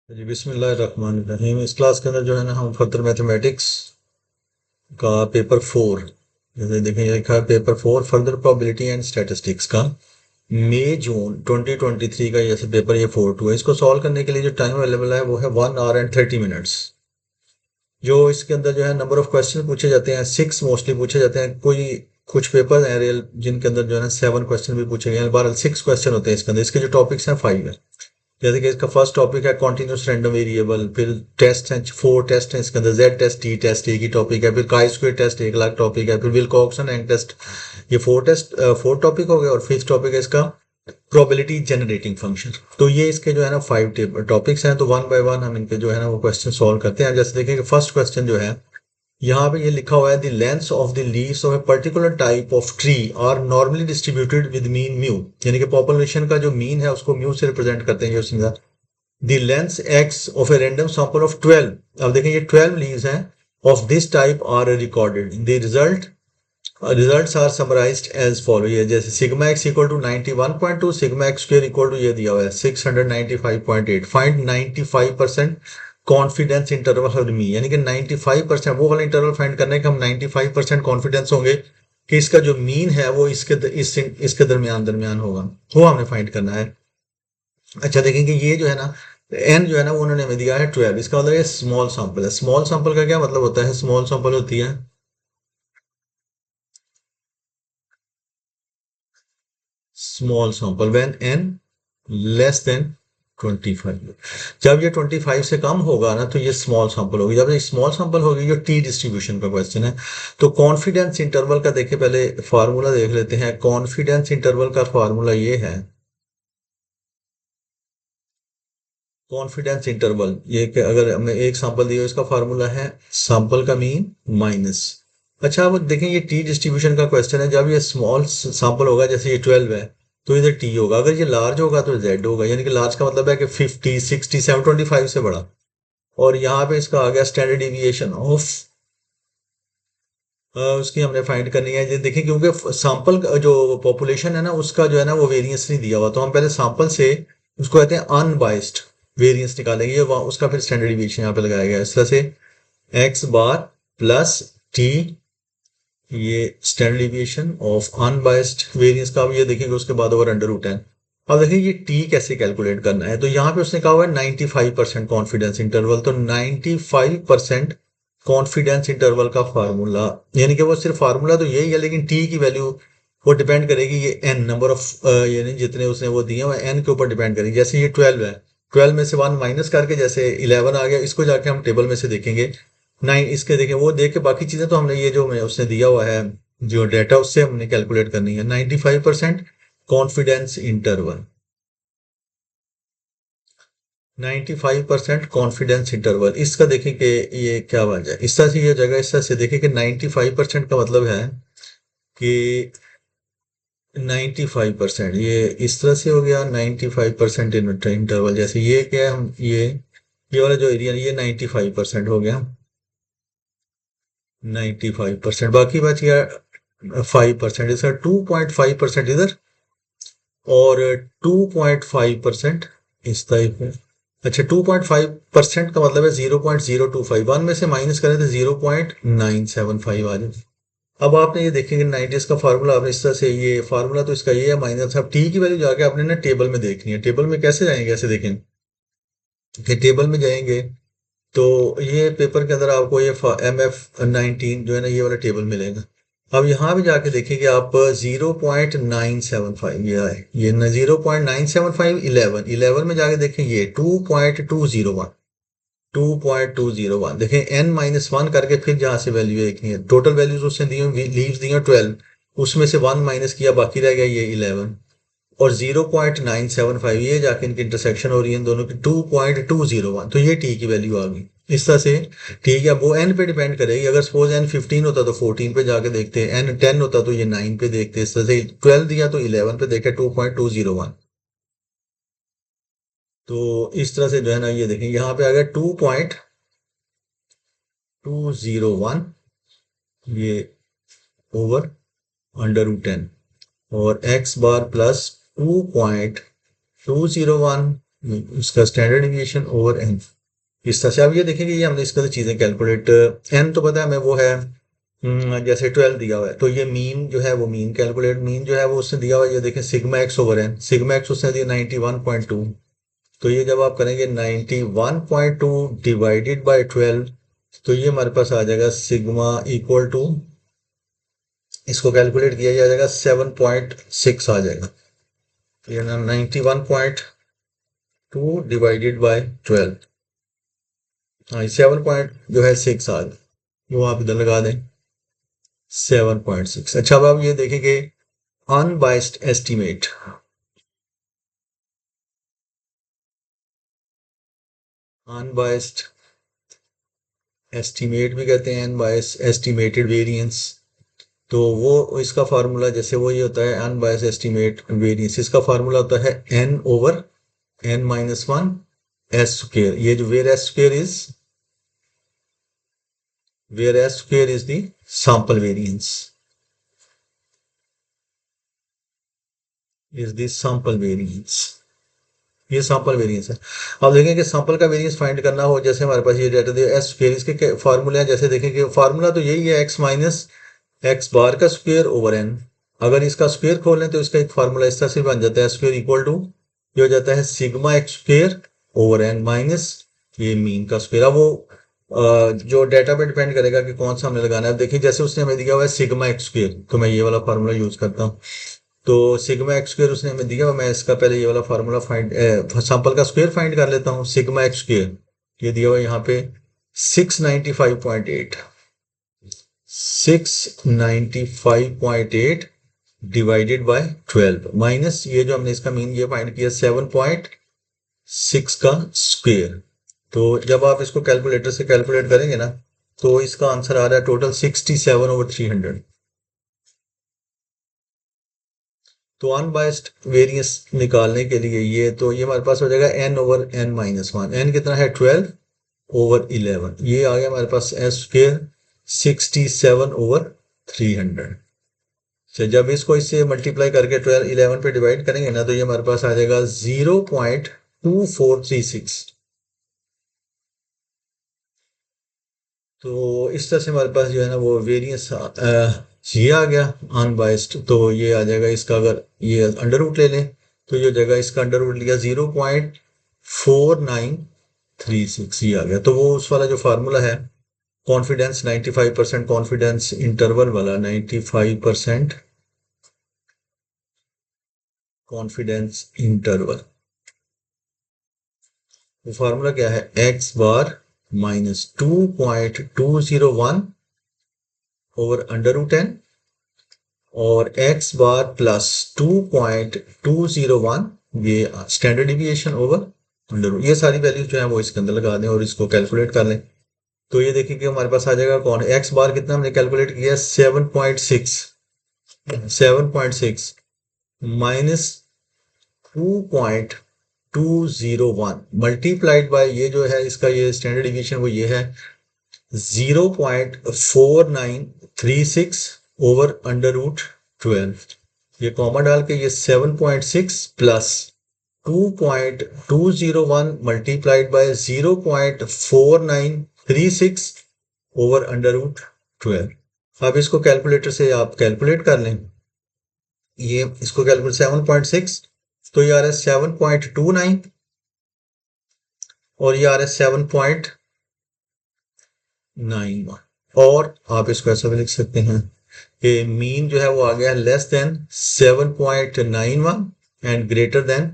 जी बिस्मिल्लाहिर्रहमानिर्रहीम। इस क्लास के अंदर जो है ना हम फर्दर मैथमेटिक्स का पेपर 4, जैसे देखें ये लिखा है paper 4 further probability and statistics का मई जून 2023 का जैसे पेपर ये 4-2 है। इसको सॉल्व करने के लिए जो टाइम अवेलेबल है वो है 1 hour and 30 minutes। जो इसके अंदर जो है नंबर ऑफ क्वेश्चन पूछे जाते हैं 6 मोस्टली पूछे जाते हैं। कोई कुछ पेपर हैं रियल जिनके अंदर जो है ना 7 क्वेश्चन भी पूछे गए हैं। 12 6 क्वेश्चन होते हैं इसके अंदर। इसके जो टॉपिक्स हैं 5 है। जैसे कि इसका फर्स्ट टॉपिक है कॉन्टिन्यूस रैंडम वेरिएबल, फिर टेस्ट हैं 4 टेस्ट हैं इसके अंदर। जेड टेस्ट, टी टेस्ट एक ही टॉपिक है, फिर काई स्क्वायर टेस्ट एक अलग टॉपिक है, फिर विल्कॉक्सन एंड टेस्ट। ये 4 टॉपिक हो गए। और फिफ्थ टॉपिक है इसका प्रोबेबिलिटी जनरेटिंग फंक्शन। तो ये इसके जो है ना 5 टॉपिक्स हैं। तो वन बाय वन हम इनके जो है ना वो क्वेश्चन सॉल्व करते हैं। जैसे देखेंगे फर्स्ट क्वेश्चन जो है यहाँ पे ये लिखा हुआ है the length of the leaves of a particular type of tree are normally distributed with mean mu. यानी कि पॉपुलेशन का जो मीन है उसको म्यू से रिप्रेजेंट करते हैं। ये the length x of a random sample of 12। अब देखें ये 12 leaves हैं of this type are recorded। the results are summarized as follow। ये जैसे sigma x equal to 91.2, sigma x square equal to ये दिया हुआ है 695.8। Find 95% confidence interval for me. यानी कि 95% वो वाला इंटरवल फाइंड करने का हम 95% कॉन्फिडेंस होंगे कि इसका जो मीन है वो इसके दरमियान दरमियान होगा, वो हमने फाइंड करना है। अच्छा देखेंगे ये जो है ना एन जो है ना वो उन्होंने हमें दिया है 12। इसका मतलब ये स्मॉल सैंपल है। स्मॉल सैंपल का क्या मतलब होता है? स्मॉल सैंपल होती है small sample when an less than 25। जब ये 25 से कम होगा ना तो ये स्मॉल सैंपल होगी। जब ये स्मॉल सैंपल होगी, जो टी डिस्ट्रीब्यूशन का क्वेश्चन है। तो कॉन्फिडेंस इंटरवल का देखिए पहले फार्मूला देख लेते हैं। कॉन्फिडेंस इंटरवल का फार्मूला ये है, कॉन्फिडेंस इंटरवल ये कि अगर हमने एक सैंपल दिया इसका फार्मूला है सैंपल का मीन माइनस। अच्छा अब देखें ये टी डिस्ट्रीब्यूशन का क्वेश्चन है। जब ये स्मॉल सैंपल होगा जैसे ये 12 है तो इधर टी होगा। अगर ये लार्ज होगा तो जेड होगा। यानी कि लार्ज का मतलब है कि 50 60 725 से बड़ा। और यहाँ पे इसका आ गया स्टैंडर्ड डिविएशन ऑफ उसकी हमने फाइंड करनी है। ये देखिए क्योंकि सैंपल जो पॉपुलेशन है ना उसका जो है ना वो वेरिएंस नहीं दिया हुआ, तो हम पहले सैंपल से उसको कहते हैं अनबाइस्ड वेरिएंस निकालेंगे। ये उसका फिर स्टैंडर्ड डिविएशन यहाँ पे लगाया गया है इस तरह से एक्स बार प्लस टी, ये standard deviation of unbiased variance का। अब ये देखेंगे उसके बाद ओवर अंडर रूट 10। अब देखिए ये टी कैसे कैलकुलेट करना है। तो यहाँ पे उसने कहा हुआ है 95% कॉन्फिडेंस इंटरवल। तो 95% कॉन्फिडेंस इंटरवल का फार्मूला, यानी कि वो सिर्फ फार्मूला तो यही है लेकिन टी की वैल्यू वो डिपेंड करेगी ये एन नंबर ऑफ यानी जितने उसने वो दिए हुए एन के ऊपर डिपेंड करेगी। जैसे ये 12 है, 12 में से 1 माइनस करके जैसे 11 आ गया, इसको जाके हम टेबल में से देखेंगे 9 इसके देखें वो देख के बाकी चीजें तो हमने ये जो मैं उसने दिया हुआ है जो डेटा उससे हमने कैलकुलेट करनी है। 95% कॉन्फिडेंस इंटरवल, 95% कॉन्फिडेंस इंटरवल इसका देखें कि ये क्या बन जाए। इस तरह से ये जगह इस तरह से देखें कि 95% का मतलब है कि 95% ये इस तरह से हो गया। 95% इंटरवल जैसे ये क्या है, हम ये वाला जो एरिया ये 95% हो गया। 95% बाकी बच गया 5%। इसका 2.5% इधर और 2.5% इस टाइप में। अच्छा 2.5% का मतलब है 0.025। 1 में से माइनस करें तो 0.975 आ जाए। अब आपने ये देखेंगे 90 का फार्मूला आपने इस तरह से ये फार्मूला तो इसका ये है माइनस। अब टी की वैल्यू जाके आपने ना टेबल में देखनी है। टेबल में कैसे जाएंगे, ऐसे देखें कि टेबल में जाएंगे तो ये पेपर के अंदर आपको ये MF19 जो है ना ये वाला टेबल मिलेगा। अब यहाँ भी जाके देखेंगे आप 0.975 ये है, ये न 0.975 11 11 में जाके देखें ये 2.201 2.201 देखें n-1 करके फिर जहाँ से वैल्यू देखनी है। टोटल वैल्यूज उसने दी हुई लीव्स दी हैं 12, उसमें से 1 माइनस किया बाकी रह गया ये 11। और 0.975 ये जाके इनकी इंटरसेक्शन हो रही है इन दोनों की 2.201। तो ये टी की वैल्यू आ गई इस तरह से। ठीक है, वो एन पे डिपेंड करेगी। अगर सपोज एन 15 होता तो 14 पे जाके देखते, एन 10 होता तो ये 9 पे देखते। इस तरह से 12 दिया तो 11 पे देखे 2.201। तो इस तरह से जो है ना ये देखें यहाँ पे आ गया 2.201 ये ओवर अंडर रूट 10 और एक्स बार प्लस 2.201 इसका स्टैंडर्ड डिविएशन ओवर एन, इस तरह से। अब ये देखेंगे, ये हमने इसका चीज़ें कैलकुलेट, एन तो पता है हमें वो है, जैसे 12 दिया हुआ है, तो ये मीन जो है वो मीन कैलकुलेट, मीन जो है वो उसने दिया हुआ है, ये देखें sigma x over n, sigma x उसने दिया 91.2, तो ये जब आप करेंगे 91.2 डिवाइडेड बाय 12, तो ये हमारे पास आ जाएगा सिग्मा इक्वल टू, इसको कैलकुलेट किया जाएगा 7.6 आ जाएगा, ये ना 91.2 डिवाइडेड बाय 12, हाँ 7.6 आ गया, वो आप इधर लगा दें 7.6। अच्छा, अब आप ये देखेंगे अनबाइस्ड एस्टीमेट, अनबाइस्ड एस्टीमेट भी कहते हैं, अनबाइस्ड एस्टीमेटेड वेरिएंस, तो वो इसका फार्मूला जैसे वो ये होता है अनबाइस्ड एस्टीमेट वेरिएंस, इसका फार्मूला होता है n over n minus one s square, ये जो where s square is the sample variance, is the sample variance, ये सैंपल वेरिएंस है। अब देखें कि सैंपल का वेरिएंस फाइंड करना हो, जैसे हमारे पास ये डाटा दिया एस स्क्वेयर, इसके फार्मूले हैं, जैसे देखें कि फार्मूला तो यही है एक्स माइनस एक्स बार का स्क्वेयर ओवर एन, अगर इसका स्क्वेयर खोल लें तो इसका एक फार्मूला इस तरह से बन जाता है, स्क्वेयर इक्वल टू ये हो जाता है sigma x square over n minus ये मीन का स्क्वेयर। अब वो जो डाटा पे डिपेंड करेगा कि कौन सा हमने लगाना है। अब देखिए जैसे उसने हमें दिया हुआ है सिग्मा एक्स स्क्वेयर, तो मैं ये वाला फार्मूला यूज करता हूँ, तो सिग्मा एक्स स्क्वेयर उसने हमें दिया, मैं इसका पहले ये वाला फार्मूला फाइंड, सैंपल का स्क्वेयर फाइंड कर लेता हूँ। सिग्मा एक्स स्क्वेयर ये दिया हुआ यहाँ पे 695.8, 695.8 डिवाइडेड बाय 12 माइनस ये जो हमने इसका मीन ये फाइंड किया 7.6 का स्क्वेयर, तो जब आप इसको कैलकुलेटर से कैलकुलेट करेंगे ना, तो इसका आंसर आ रहा है टोटल 67/300। तो अनबाइस्ड वेरिएंस निकालने के लिए ये, तो ये हमारे पास हो जाएगा n over n minus one, n कितना है 12 ओवर 11, ये आ गया हमारे पास एस स्क्वेयर 67/300 से। जब इसको इससे मल्टीप्लाई करके 12 11 पे डिवाइड करेंगे ना, तो ये हमारे पास आ जाएगा 0.2436, तो इस तरह से हमारे पास जो है ना वो वेरिएंस ये आ गया अनबाइस्ड, तो ये आ जाएगा इसका, अगर ये अंडर रूट ले लें तो ये जगह इसका अंडर रूट लिया 0.4936, ये आ गया। तो वो उस वाला जो फार्मूला है कॉन्फिडेंस 95% कॉन्फिडेंस इंटरवल वाला, 95% कॉन्फिडेंस इंटरवल, वो फार्मूला क्या है X bar minus 2.201 over under root N और एक्स बार प्लस 2.201 ये standard deviation over under root, ये सारी वैल्यूज जो है वो इसके अंदर लगा दें और इसको कैलकुलेट कर लें। तो ये देखिए कि हमारे पास आ जाएगा कौन, एक्स बार कितना हमने कैलकुलेट किया 7.6 माइनस 2.201 मल्टीप्लाइड बाय ये जो है इसका ये स्टैंडर्ड डिविएशन वो ये है 0.4936 ओवर अंडर रूट 12, ये कॉमा डाल के ये 7.6 plus 2.201 multiplied by 0.4936 over under root 12। अब इसको कैलकुलेटर से आप कैलकुलेट कर लें, ये इसको कैलकुलेट 7.6 तो ये आ रहा है 7.29 और ये आ रहा है 7.91, और आप इसको ऐसा भी लिख सकते हैं कि मीन जो है वो आ गया less than 7.91 and greater than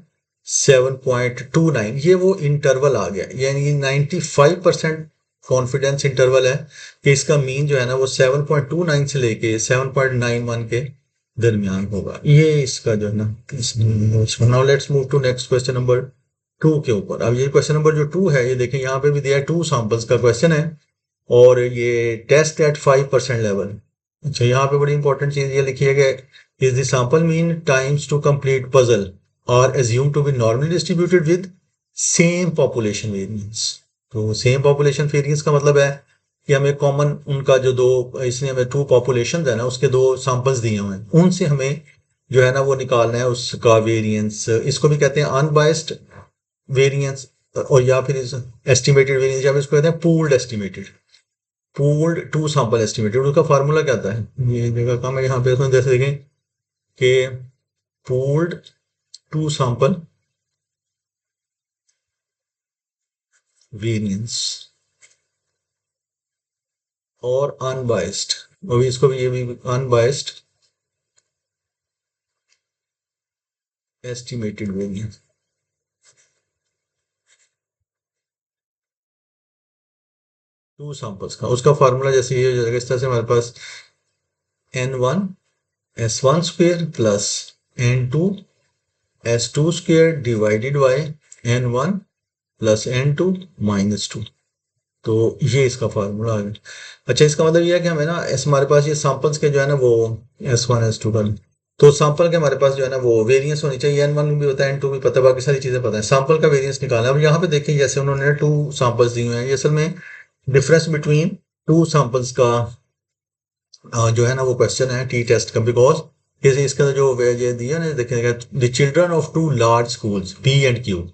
7.29, ये वो इंटरवल आ गया, यानी 95% कॉन्फिडेंस इंटरवल है कि इसका मीन जो है ना वो 7.29 से लेके 7.91 के दरमियान होगा, ये इसका जो है ना। Now let's move to next question number 2 के ऊपर। अब ये क्वेश्चन नंबर जो 2 है, ये देखें यहाँ पे भी दिया है 2 सैंपल्स का क्वेश्चन है और ये टेस्ट एट 5% लेवल। अच्छा, यहाँ पे बड़ी इंपॉर्टेंट चीज ये लिखी है कि is the sample mean times to complete puzzle are assume to be normally distributed with same population variance. तो सेम पॉपुलेशन वेरिएंस का मतलब है कि हमें कॉमन उनका जो दो, इसने हमें 2 पॉपुलेशन है ना उसके 2 सैंपल्स दिए हुए हैं, उनसे हमें जो है ना वो निकालना है उसका वेरिएंस, इसको भी कहते हैं अनबाइस्ड वेरिएंस, और या फिर एस्टिमेटेड वेरिएंस, या फिर इसको कहते हैं pooled estimated, pooled two sample estimated. उसका फार्मूला क्या आता है, ये जगह काम है यहाँ पे, उसमें जैसे देखें कि पूल्ड टू सैंपल वेरिएंस और अनबाइस्ड, अभी इसको भी, ये भी unbiased estimated variance. Two samples का उसका फार्मूला जैसे ये हो जाएगा, इस तरह से हमारे पास n1 s1 square plus n2 s2 square divided bye n1 plus n2 minus 2। तो ये इसका फार्मूला आ गया। अच्छा, इसका मतलब ये है कि हमें ना हमारे पास ये सैंपल्स के जो है ना वो s1 s2 का, तो सैंपल के हमारे पास जो है ना वो वेरिएंस होनी चाहिए, n1 भी पता है, n2 भी पता है, बाकी सारी चीजें पता है, सैंपल का वेरिएंस निकालना है। अब यहाँ पे देखें जैसे उन्होंने टू सैंपल्स दिए हुए हैं, ये असल में डिफरेंस बिटवीन टू सैंपल्स का जो है ना वो क्वेश्चन है टी टेस्ट का, बिकॉज इसका जो ये दिया ना, देखिएगा, the children of two large schools P and Q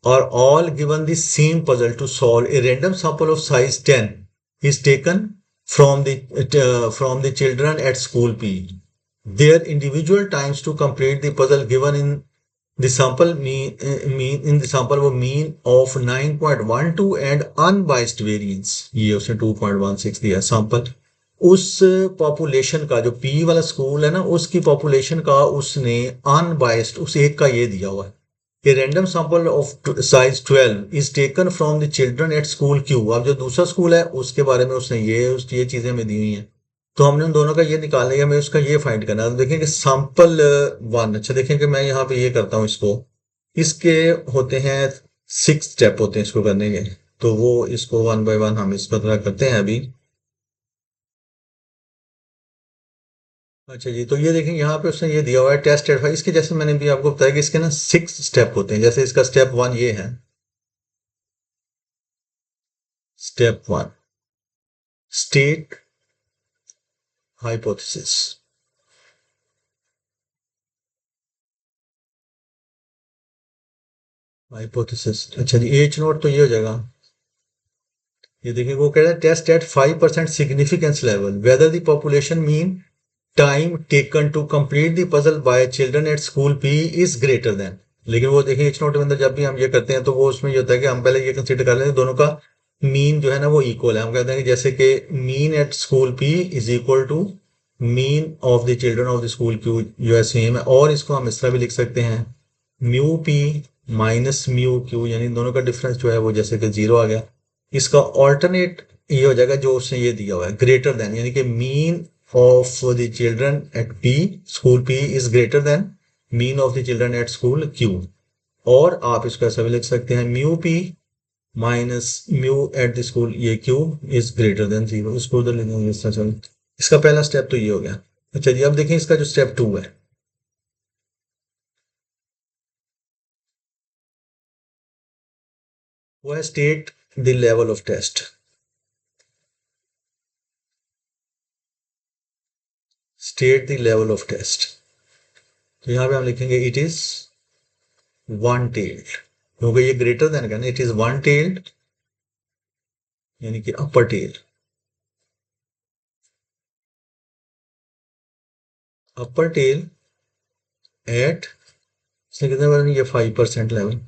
are all given the same puzzle to solve. A random sample of size 10 is taken from the children at school P. Their individual times to complete the puzzle given in the sample in the sample वो mean of 9.12 and unbiased variance, ये उसने 2.16 दिया sample. उस population का जो P वाला school है ना, उसकी पॉपुलेशन का उसने अनबाइस्ड उस एक का ये दिया हुआ है। A random sample of size 12 is taken from the children at school Q। अब जो दूसरा स्कूल है उसके बारे में उसने ये चीजें हमें दी हुई हैं, तो हमने उन दोनों का ये निकालना है, हमें उसका ये फाइंड करना है। तो देखें कि सैंपल वन, अच्छा देखें कि मैं यहाँ पे ये करता हूँ इसको, इसके होते हैं 6 स्टेप होते हैं इसको करने के, तो वो इसको वन बाय वन हम इसको तरह करते हैं अभी। अच्छा जी, तो ये देखें यहाँ पे उसने ये दिया हुआ है टेस्ट एट 5, इसके जैसे मैंने भी आपको बताया कि इसके ना 6 स्टेप होते हैं। जैसे इसका स्टेप वन ये है, step one state hypothesis, hypothesis. अच्छा जी, एच नोट तो ये हो जाएगा, ये देखिए वो कह रहा है test at 5% significance level whether the population mean time taken to complete the puzzle by children at school P is greater than. लेकिन वो देखिए एच नोट के अंदर जब भी हम ये करते हैं तो वो उसमें ये होता है कि हम पहले ये कंसिडर कर लेते हैं दोनों का मीन जो है ना वो इक्वल है। हम कहते हैं कि जैसे कि mean at school P is equal to mean of the children of the school Q जो है सेम है, और इसको हम इस तरह भी लिख सकते हैं mu P minus mu Q, यानी दोनों का डिफरेंस जो है वो जैसे कि जीरो आ गया। इसका ऑल्टरनेट ये हो जाएगा जो उसने ये दिया हुआ है ग्रेटर देन, यानी कि mean of the children at P school P is greater than mean of the children at school Q. और आप इसको ऐसा भी लिख सकते हैं mu P minus mu at the school ये Q is greater than zero. इसको उधर लिखेंगे इस तरह से। इसका पहला स्टेप तो ये हो गया। अच्छा जी, अब देखें इसका जो स्टेप टू है, वो है state the level of test. State the level of test, तो यहां पे हम लिखेंगे इट इज वन टेल्ड, क्योंकि ये ग्रेटर देन का ना, इट इज वन टेल्ड यानी कि अपर टेल, अपर टेल एट से कितने बार ये 5% लेवल।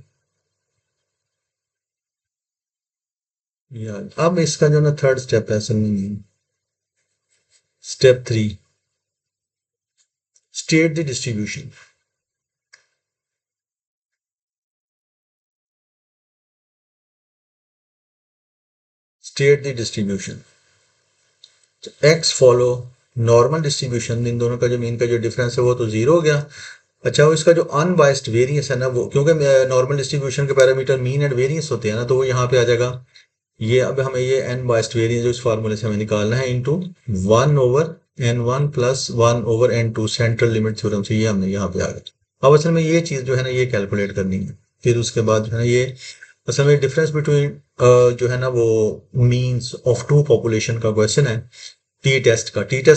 यार अब इसका जो ना थर्ड स्टेप है असल में, step three state the distribution. State the distribution, X follow normal distribution, इन दोनों का जो मीन का जो डिफरेंस है वो तो जीरो हो गया। अच्छा, वो इसका जो अनबाइस्ड वेरिएंस है ना, वो क्योंकि नॉर्मल डिस्ट्रीब्यूशन के पैरामीटर मीन एंड वेरिएंस होते हैं ना, तो वो यहाँ पे आ जाएगा। ये अब हमें ये एन बाइस्ड वेरिएंस जो इस फार्मूले से हमें निकालना है into 1/n1 plus 1/n2 central limit theorem से, ये हमने यहाँ पे आ गया। अब असल में ये चीज जो है ना ये कैलकुलेट करनी है, फिर उसके बाद जो है ना ये असल में डिफरेंस बिटवीन जो है ना वो मीन्स ऑफ टू पॉपुलेशन का क्वेश्चन है। टी टेस्ट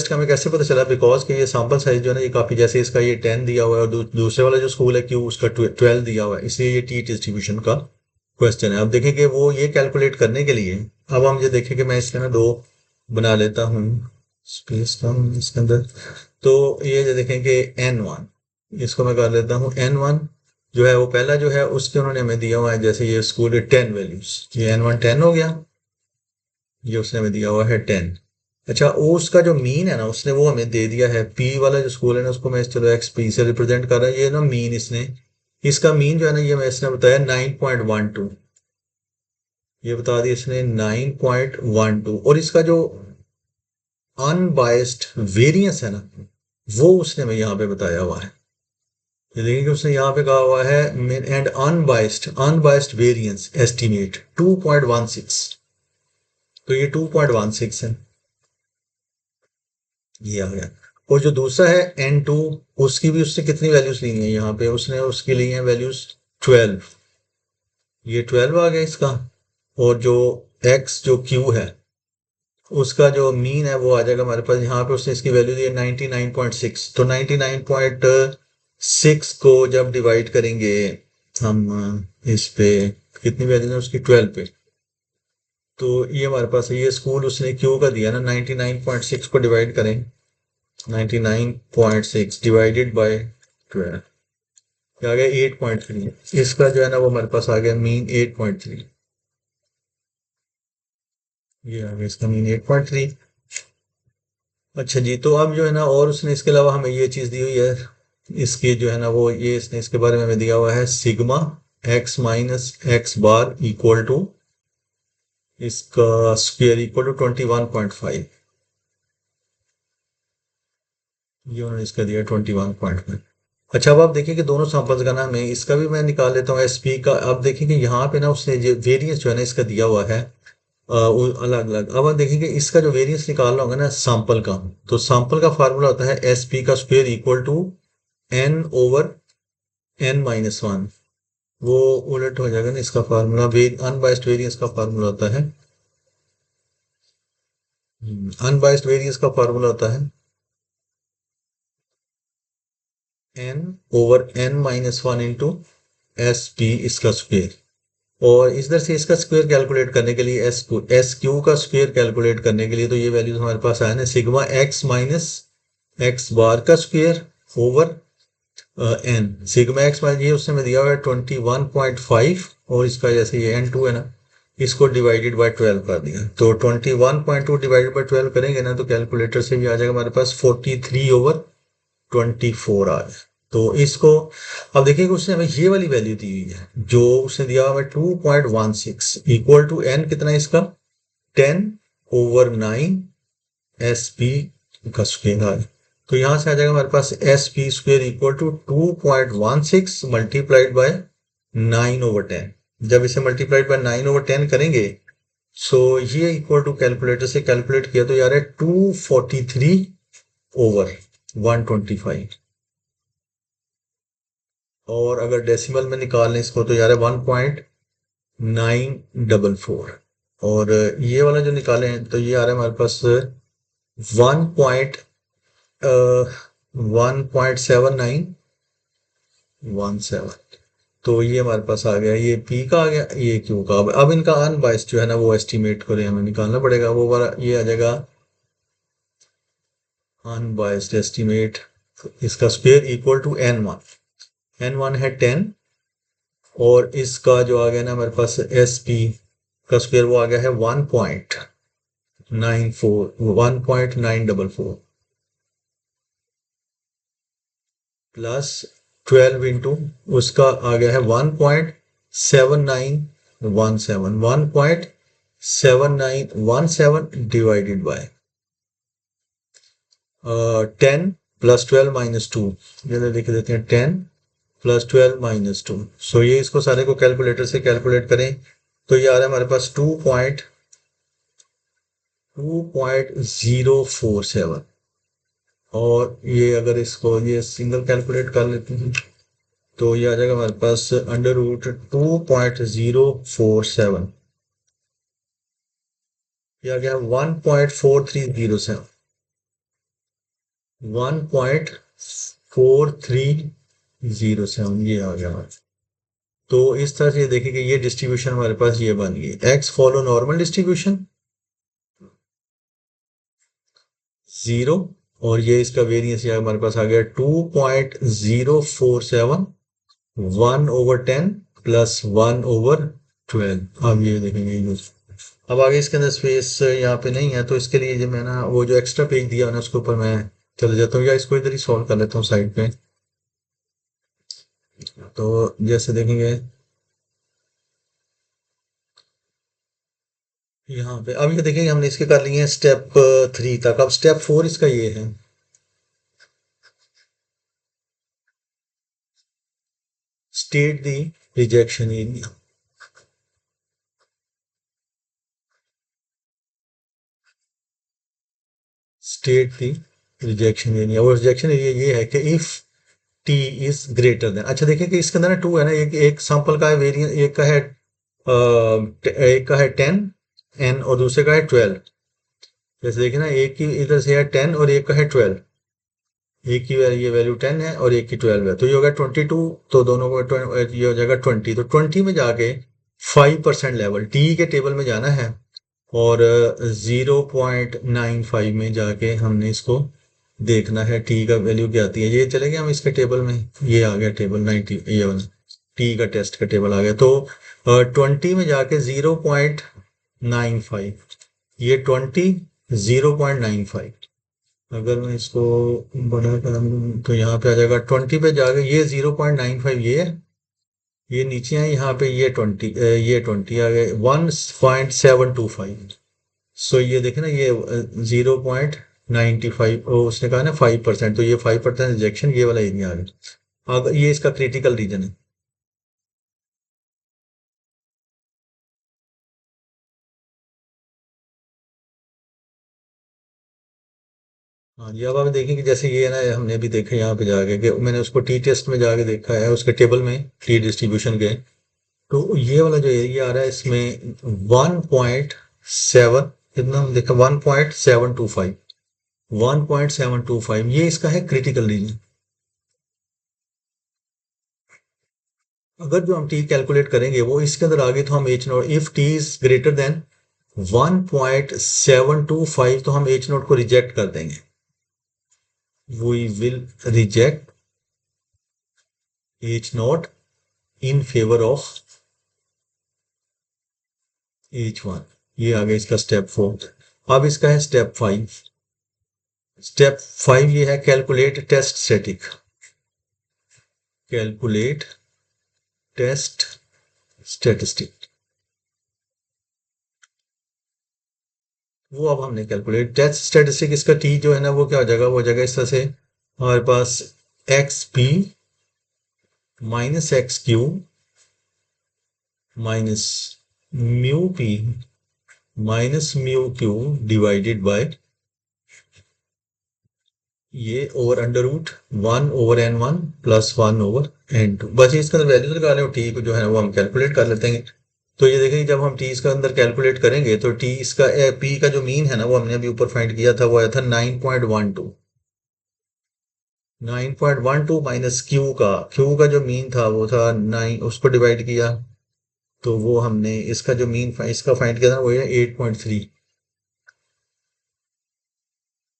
का हमें कैसे पता चला, बिकॉज कि ये सैंपल साइज जो है ना ये काफ़ी, जैसे इसका ये 10 दिया हुआ है और दूसरे वाला जो स्कूल है क्यू उसका 12 दिया हुआ है, इसलिए ये टी डिस्ट्रीब्यूशन का क्वेश्चन है। अब देखें कि वो ये कैलकुलेट करने के लिए, अब हम ये देखें कि मैं इसके ना दो बना लेता हूँ स्पेस कम इसके अंदर। तो ये जो देखें कि n1, इसको मैं कर लेता हूँ n1 जो है वो पहला जो है उसके उन्होंने हमें दिया हुआ है, जैसे ये स्कूल 10 वैल्यूज, ये n1 10 हो गया, ये उसने हमें दिया हुआ है 10। अच्छा, वो उसका जो मीन है ना उसने वो हमें दे दिया है, पी वाला जो स्कूल है ना उसको मैं चलो एक्स पी से रिप्रेजेंट कर रहा है, ये ना मीन इसने, इसका मीन जो है ना ये मैं इसने बताया 9.12, ये बता दिया इसने 9.12, और इसका जो अनबायस्ड वेरिएंस है ना वो उसने हमें यहाँ पे बताया हुआ है। ये देखिए कि उसने यहाँ पे कहा हुआ है एंड अनबायस्ड वेरिएंस एस्टिमेट 2.16, तो ये 2.16 है, ये आ गया। और जो दूसरा है n2, उसकी भी उससे कितनी वैल्यूज ली है यहाँ पे, उसने उसकी ली है वैल्यूज 12, ये 12 आ गया इसका। और जो x जो q है उसका जो मीन है वो आ जाएगा हमारे पास, यहाँ पे उसने इसकी वैल्यू दी है 99.6, तो 99.6 को जब डिवाइड करेंगे हम इस पे, कितनी वैल्यू है उसकी 12 पे, तो ये हमारे पास है, ये स्कूल उसने क्यू का दिया ना, 99.6 को डिवाइड करें, 99.6 डिवाइडेड बाय 12, आ गया 8.3, इसका जो है ना वो हमारे पास आ गया मीन 8.3, ये आ गया इसका मीन 8.3। अच्छा जी, तो अब जो है ना और उसने इसके अलावा हमें ये चीज़ दी हुई है, इसकी जो है ना वो ये इसने इसके बारे में हमें दिया हुआ है sigma x minus x bar equal to इसका स्क्वायर इक्वल टू 21.5, ये उन्होंने इसका दिया 21.5। अच्छा, अब आप देखिए कि दोनों सैंपल्स का नाम है, इसका भी मैं निकाल लेता हूँ एसपी का। अब देखिए कि यहाँ पे ना उसने जो वेरिएंस जो है ना इसका दिया हुआ है अलग अलग। अब आप देखिए कि इसका जो वेरिएंस निकालना होगा ना सैंपल का, तो सैंपल का फार्मूला होता है एस पी का square equal to n over n minus one, वो उलट हो जाएगा ना इसका फार्मूला, अनबाइस्ड वेरिएंस का फार्मूला होता है, अनबाइस्ड वेरिएंस का फार्मूला होता है n over n minus one into S P इसका स्क्वायर। और इधर से इसका स्क्वायर कैलकुलेट करने के लिए एस क्यू का स्क्वायर कैलकुलेट करने के लिए, तो ये वैल्यूज हमारे पास आए ना sigma x minus x bar का square over n, sigma x minus ये उसने में दिया हुआ है 21.5, और इसका जैसे ये एन टू है ना इसको डिवाइडेड बाय 12 कर दिया, तो 21.2 डिवाइडेड बाय 12 करेंगे ना तो कैलकुलेटर से भी आ जाएगा हमारे पास 43/24 आ जाए। तो इसको अब देखिए कि उसने हमें ये वाली वैल्यू दी हुई है, जो उसने दिया हुआ है 2.16 इक्वल टू एन कितना है इसका 10/9 एस पी का स्क्वायर। तो यहां से आ जाएगा हमारे पास S P square equal to 2.16 multiplied by 9/10। जब इसे मल्टीप्लाइड बाय 9/10 करेंगे, सो ये इक्वल टू कैलकुलेटर से कैलकुलेट किया तो यार है 243/125, और अगर डेसिमल में निकाल लें इसको तो यार है 1.944, और ये वाला जो निकाले हैं तो ये आ रहा है हमारे पास 1.17 तो ये हमारे पास आ गया, ये पी का आ गया, ये क्यू का। अब इनका अनबाइस्ड जो है ना वो एस्टिमेट करें हमें निकालना पड़ेगा, वो वाला ये आ जाएगा अनबाइस्ड एस्टिमेट, इसका square equal to n one है 10, और इसका जो आ गया ना हमारे पास एस पी का स्क्वायर वो आ गया है 1.94 प्लस 12 इंटू उसका आ गया है 1.7917 divided by 10 plus 12 minus two, जैसे लिख देते हैं 10 प्लस 12 माइनस टू। सो ये इसको सारे को कैलकुलेटर से कैलकुलेट करें तो ये आ रहा है हमारे पास 2.047, और ये अगर इसको ये सिंगल कैलकुलेट कर लेते हैं तो ये आ जाएगा हमारे पास √2.047, ये आ गया 1.4307, 1.4307 ये आ गया हमारे। तो इस तरह से देखिए कि ये डिस्ट्रीब्यूशन हमारे पास ये बन गई, एक्स फॉलो नॉर्मल डिस्ट्रीब्यूशन 0, और ये इसका वेरियंस ये हमारे पास आ गया 2.047 1/10 प्लस 1/12। अब ये देखेंगे यूज। अब आगे इसके अंदर स्पेस यहाँ पे नहीं है, तो इसके लिए जो मैं ना वो जो एक्स्ट्रा पेज दिया ना उसके ऊपर मैं चले जाता हूँ, या इसको इधर ही सॉल्व कर लेता हूँ साइड पे। तो जैसे देखेंगे यहाँ पे, अब ये देखेंगे हमने इसके कर लिए हैं स्टेप 3 तक, अब स्टेप 4 इसका ये है, स्टेट दी रिजेक्शन एरिया। स्टेट दी रिजेक्शन एरिया, और रिजेक्शन एरिया ये है कि if T is greater then, अच्छा देखिए कि इसके अंदर ना टू है ना, एक सैंपल का है वेरिएंस, एक का है 10 और दूसरे का है 12। जैसे देखिए ना, एक की इधर से है 10 और एक का है 12। एक की ये वैल्यू 10 है और एक की 12 है, तो ये होगा 22। तो दोनों को ये हो जाएगा 20, तो 20 में जाके 5% लेवल टी के टेबल में जाना है, और 0.95 में जाके हमने इसको देखना है टी का वैल्यू क्या आती है। ये चले गए हम इसके टेबल में, ये आ गया टेबल 90, ये वाला टी का टेस्ट का टेबल आ गया। तो 20 में जाके 0.95, ये 20 0.95, अगर मैं इसको बड़ा कर तो यहाँ पे आ जाएगा 20 पे जाके ये 0.95, ये नीचे है यहाँ पे, ये 20, ये 20 आ गए 1.725। सो ये देखे ना, ये 0.95 उसने कहा ना 5%, तो ये 5% रिजेक्शन ये वाला एरिया आ गया। अगर ये इसका क्रिटिकल रीजन है। हाँ जी, अब आप देखें कि जैसे ये है ना, हमने अभी देखा यहाँ पे जाके कि मैंने उसको टी टेस्ट में जाके देखा है उसके टेबल में, टी डिस्ट्रीब्यूशन के। तो ये वाला जो एरिया आ रहा है इसमें 1.7, कितना हम देखा, 1.725, 1.725 ये इसका है क्रिटिकल रीजन। अगर जो हम टी कैलकुलेट करेंगे वो इसके अंदर आगे, तो हम H naught, if T is greater than 1.725, तो हम एच नॉट को रिजेक्ट कर देंगे। We will reject H naught in favour of H one. ये आ गया इसका स्टेप 4। अब इसका है स्टेप 5। स्टेप 5 ये है calculate test static, calculate test statistic. वो अब हमने कैलकुलेट टेस्ट स्टैटिस्टिक, इसका टी जो है ना वो क्या हो जाएगा, वो हो जाएगा इस तरह से, हमारे पास X P minus X Q minus mu P minus mu Q divided by ये over under root 1/n1 plus 1/n2। बस इसका वैल्यू लगा रहे हो, टी को जो है ना वो हम कैलकुलेट कर लेते हैं। तो ये देखेंगे जब हम टी इसका अंदर कैलकुलेट करेंगे, तो टी इसका पी का जो मीन है ना, वो हमने अभी ऊपर फाइंड किया था, वो आया था 9.12। 9.12 माइनस क्यू का जो मीन था वो था 9, उसको डिवाइड किया, तो वो हमने इसका जो मीन इसका फाइंड किया था वो है 8.3,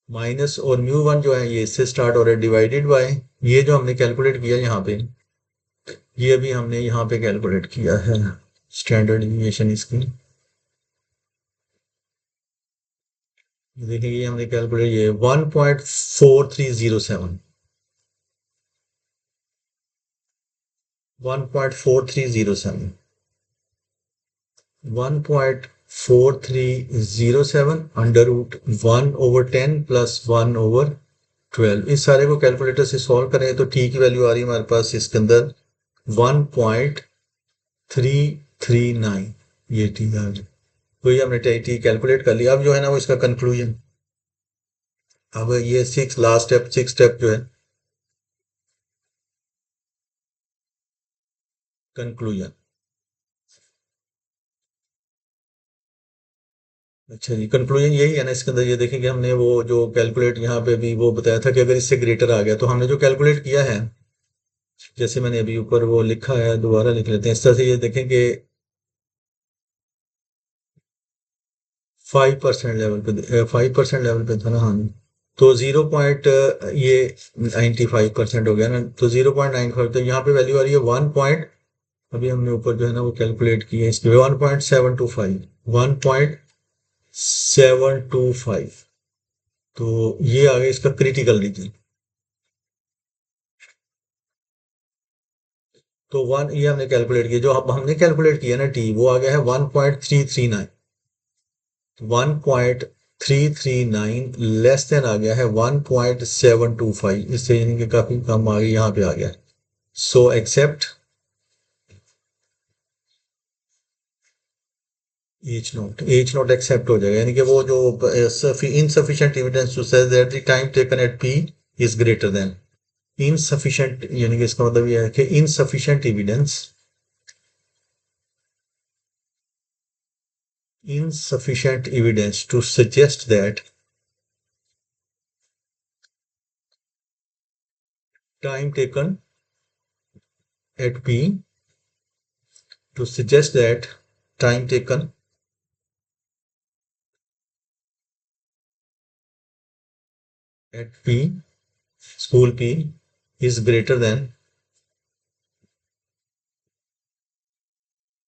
माइनस और म्यू वन जो है ये इससे स्टार्ट हो रहा है, डिवाइडेड बाय ये जो हमने कैलकुलेट किया यहाँ पे, ये भी हमने यहाँ पे कैलकुलेट किया है स्टैंडर्ड डिविएशन इसकी। देखिए ये हमने कैलकुलेट, ये 1.4307, 1.4307, 1.4307 अंडर रूट 1/10 प्लस 1/12। इस सारे को कैलकुलेटर से सॉल्व करें तो टी की वैल्यू आ रही है हमारे पास इसके अंदर 1.339, ये टी आ गई। तो ये हमने टी कैलकुलेट कर लिया। अब जो है ना वो इसका कंक्लूजन, अब ये सिक्स स्टेप जो है कंक्लूजन। अच्छा जी, कंक्लूजन यही है ना इसके अंदर, ये देखें कि हमने वो जो कैलकुलेट यहाँ पे भी वो बताया था कि अगर इससे ग्रेटर आ गया तो हमने जो कैलकुलेट किया है, जैसे मैंने अभी ऊपर वो लिखा है, दोबारा लिख लेते हैं इस तरह से, ये देखें कि 5% लेवल पे, 5% लेवल पे था ना, हाँ। तो 0 पॉइंट, ये 95% हो गया ना, तो 0.95, तो यहाँ पे वैल्यू आ रही है 1 पॉइंट, अभी हमने ऊपर जो है ना वो कैलकुलेट की है इसकी, 1.725, 1.725। तो ये आ गया इसका क्रिटिकल रीजन। तो वन, ये हमने कैलकुलेट किया, जो अब हमने कैलकुलेट किया ना टी, वो आ गया है 1.339, 1.339 लेस देन आ गया है 1.725, इससे यानी कि काफी कम आ गया, यहाँ पे आ गया। So accept H naught accept हो जाएगा, यानी कि वो जो insufficient evidence to say that the time taken at P is greater than insufficient, यानी कि इसका मतलब ये है कि insufficient evidence to suggest that time taken at P to suggest that time taken at P, school P, is greater than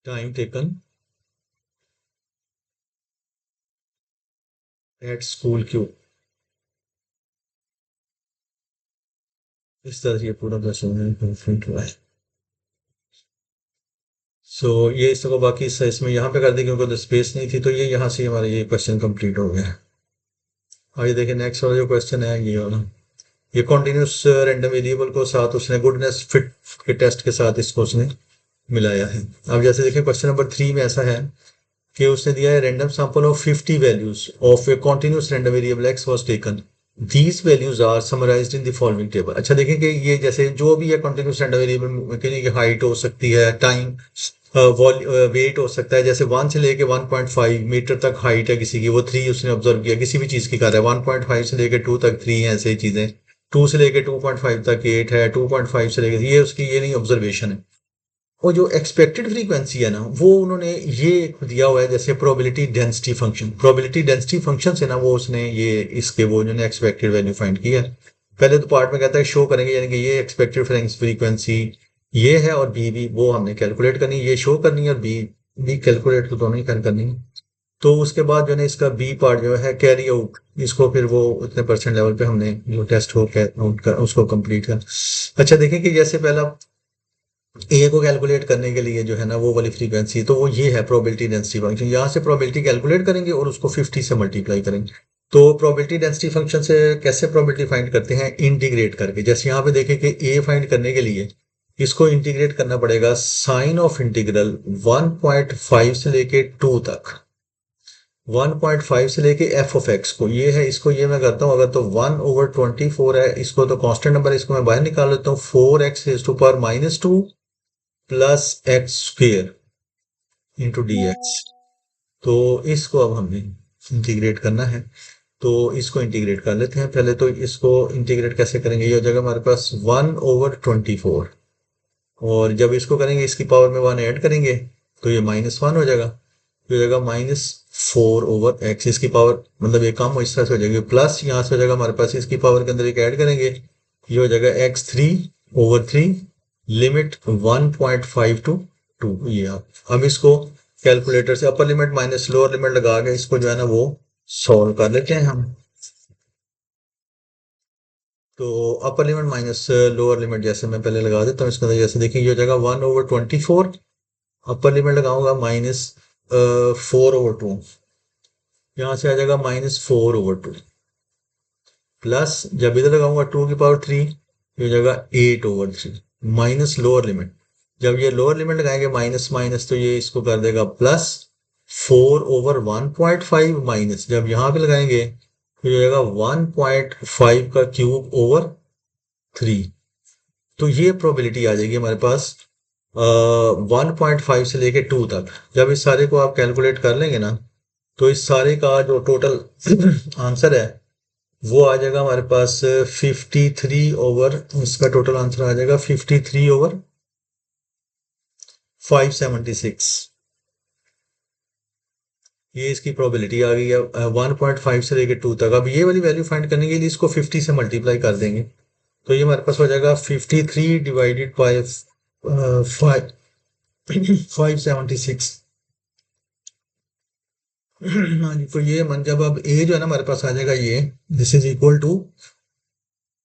time taken at school Q। इस तरह से ये पूरा क्वेश्चन हुआ है। सो ये इसको बाकी इसमें यहाँ पे कर दी क्योंकि तो स्पेस नहीं थी, तो ये यहाँ से हमारा ये क्वेश्चन कंप्लीट हो गया। आइए देखिए नेक्स्ट वाला जो क्वेश्चन है ये वाला, ये कॉन्टिन्यूस रैंडम वेरिएबल को साथ उसने गुडनेस फिट के टेस्ट के साथ इसको उसने मिलाया है। अब जैसे देखें क्वेश्चन नंबर 3 में ऐसा है कि उसने दिया है random sample of 50 values of a continuous random variable x was taken, these values are summarized in the following table. अच्छा देखें कि ये जैसे जो भी है कॉन्टिन्यूस रैंडम वेरिएबल की हाइट हो सकती है, टाइम, वेट हो सकता है, जैसे 1 से लेके 1.5 मीटर तक हाइट है किसी की, वो 3 उसने ऑब्जर्व किया, किसी भी चीज की कर रहा है, 1.5 से लेके 2 तक 3 है, ऐसे ही चीजें, 2 से लेके 2.5 तक 8 है, 2.5 से लेके, ये उसकी ये नहीं ऑब्जर्वेशन है। और जो एक्सपेक्टेड फ्रीक्वेंसी है ना, वो उन्होंने ये दिया हुआ है जैसे प्रोबेबिलिटी डेंसिटी फंक्शन से ना, वो उसने ये इसके वो उन्होंने एक्सपेक्टेड वैल्यू फाइंड की है। पहले तो पार्ट में कहता है शो करेंगे, यानी कि ये एक्सपेक्टेड फ्रीक्वेंसी ये है, और बी भी वो हमने कैलकुलेट करनी है, ये शो करनी है, और बी भी कैलकुलेट तो दोनों ही करनी है। तो उसके बाद जो है इसका बी पार्ट जो है कैरी आउट, इसको फिर वो उतने परसेंट लेवल पे हमने जो टेस्ट हो उसको कंप्लीट कर। अच्छा देखें कि जैसे पहला ए को कैलकुलेट करने के लिए जो है ना वो वाली फ्रीक्वेंसी, तो वो ये है प्रोबेबिलिटी डेंसिटी फंक्शन, यहाँ से प्रोबेबिलिटी कैलकुलेट करेंगे और उसको 50 से मल्टीप्लाई करेंगे। तो प्रोबेबिलिटी डेंसिटी फंक्शन से कैसे प्रोबेबिलिटी फाइंड करते हैं, इंटीग्रेट करके। जैसे यहाँ पे देखें कि ए फाइंड करने के लिए इसको इंटीग्रेट करना पड़ेगा साइन ऑफ इंटीग्रल 1.5 से लेके 2 तक, 1.5 से लेके एफ ऑफ एक्स को, ये है, इसको ये मैं करता हूँ, अगर तो 1/24 है, इसको तो कांस्टेंट नंबर, इसको मैं बाहर निकाल लेता हूँ, 4x raise to power -2 plus x square into d x. तो इसको अब हमें इंटीग्रेट करना है, तो इसको इंटीग्रेट कर लेते हैं पहले। तो इसको इंटीग्रेट कैसे करेंगे, ये हो जाएगा हमारे पास 1/24, और जब इसको करेंगे इसकी पावर में 1 ऐड करेंगे तो ये -1 हो जाएगा, तो हो जाएगा -4/x, इसकी पावर मतलब ये काम इस तरह से हो जाएगी, प्लस यहाँ से हो जाएगा हमारे पास इसकी पावर के अंदर एक ऐड करेंगे, ये हो जाएगा x3/3 लिमिट 1.5 टू 2। ये आप अब इसको कैलकुलेटर से अपर लिमिट माइनस लोअर लिमिट लगा के इसको जो है ना वो सॉल्व कर लेते हैं हम। तो अपर लिमिट माइनस लोअर लिमिट जैसे मैं पहले लगा देता हूँ इसके अंदर, जैसे देखिए ये हो जाएगा 1/24, अपर लिमिट लगाऊंगा -4/2, यहाँ से आ जाएगा -4/2, प्लस जब इधर लगाऊंगा 2 की पावर 3, ये हो जाएगा 8/3, माइनस लोअर लिमिट, जब ये लोअर लिमिट लगाएंगे माइनस माइनस तो ये इसको कर देगा प्लस 4/1.5, माइनस जब यहाँ पे लगाएंगे तो ये हो जाएगा 1.5 का क्यूब ओवर 3। तो ये प्रोबेबिलिटी आ जाएगी हमारे पास 1.5 से लेके 2 तक। जब इस सारे को आप कैलकुलेट कर लेंगे ना, तो इस सारे का जो टोटल आंसर है वो आ जाएगा हमारे पास 53 ओवर, इसका टोटल आंसर आ जाएगा 53/576। ये इसकी प्रोबेबिलिटी आ गई है 1.5 से लेकर 2 तक। अब ये वाली वैल्यू फाइंड करने के लिए इसको 50 से मल्टीप्लाई कर देंगे, तो ये हमारे पास हो जाएगा 53 डिवाइडेड बाय 576। हाँ जी, तो ये मन जब अब ए जो है ना हमारे पास आ जाएगा, ये this is equal to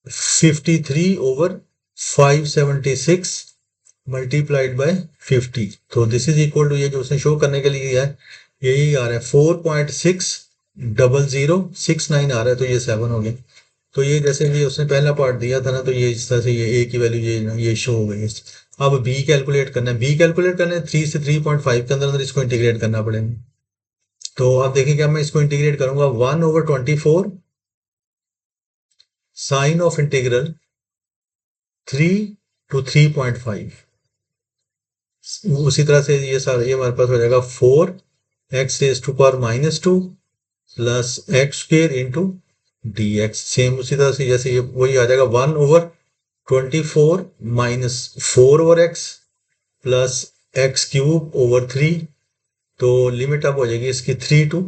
53/576 multiplied by 50। तो दिस इज इक्वल टू, ये जो उसने शो करने के लिए है यही आ रहा है 4.60069 आ रहा है, तो ये 7 हो गया। तो ये जैसे कि उसने पहला पार्ट दिया था ना, तो ये इस तरह से ये ए की वैल्यू ये शो हो गई। अब बी कैलकुलेट करना है, बी कैलकुलेट करना है 3 से 3.5 के अंदर अंदर इसको इंटीग्रेट करना पड़ेगा। तो आप देखेंगे अब मैं इसको इंटीग्रेट करूंगा 1/24 साइन ऑफ इंटीग्रल 3 to 3.5। उसी तरह से ये सारा ये हमारे पास हो जाएगा 4x⁻² plus x square into d x. Same उसी तरह से जैसे ये वही आ जाएगा 1/24 माइनस 4/x प्लस x³ / 3। तो लिमिट अब हो जाएगी इसकी 3 to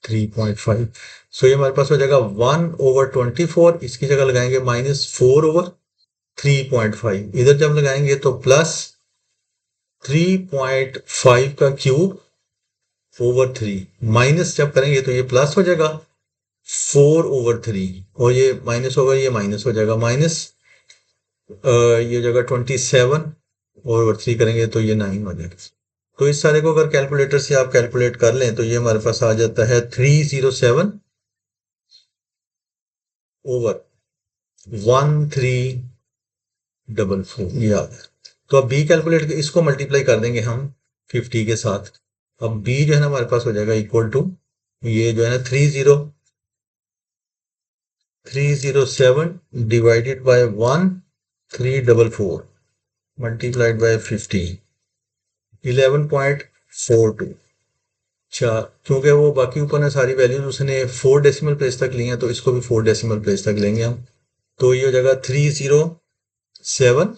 3.5। सो ये हमारे पास हो जाएगा 1/24, इसकी जगह लगाएंगे -4/3.5, इधर जब लगाएंगे तो प्लस 3.5 का क्यूब ओवर 3, माइनस जब करेंगे तो ये प्लस हो जाएगा 4/3, और ये माइनस होगा, ये माइनस हो जाएगा, माइनस ये जगह 27/3 करेंगे तो ये 9 हो जाएगा। तो इस सारे को अगर कैलकुलेटर से आप कैलकुलेट कर लें तो ये हमारे पास आ जाता है 307/1344, ये आ गया। तो अब बी कैलकुलेट इसको मल्टीप्लाई कर देंगे हम 50 के साथ। अब बी जो है ना हमारे पास हो जाएगा इक्वल टू, ये जो है ना 307 डिवाइडेड बाय 1344 मल्टीप्लाइड बाय 50, 11.42। अच्छा, क्योंकि वो बाकी ऊपर ने सारी वैल्यूज उसने 4 डेसिमल प्लेस तक ली हैं, तो इसको भी 4 डेसिमल प्लेस तक लेंगे हम। तो ये हो जाएगा 307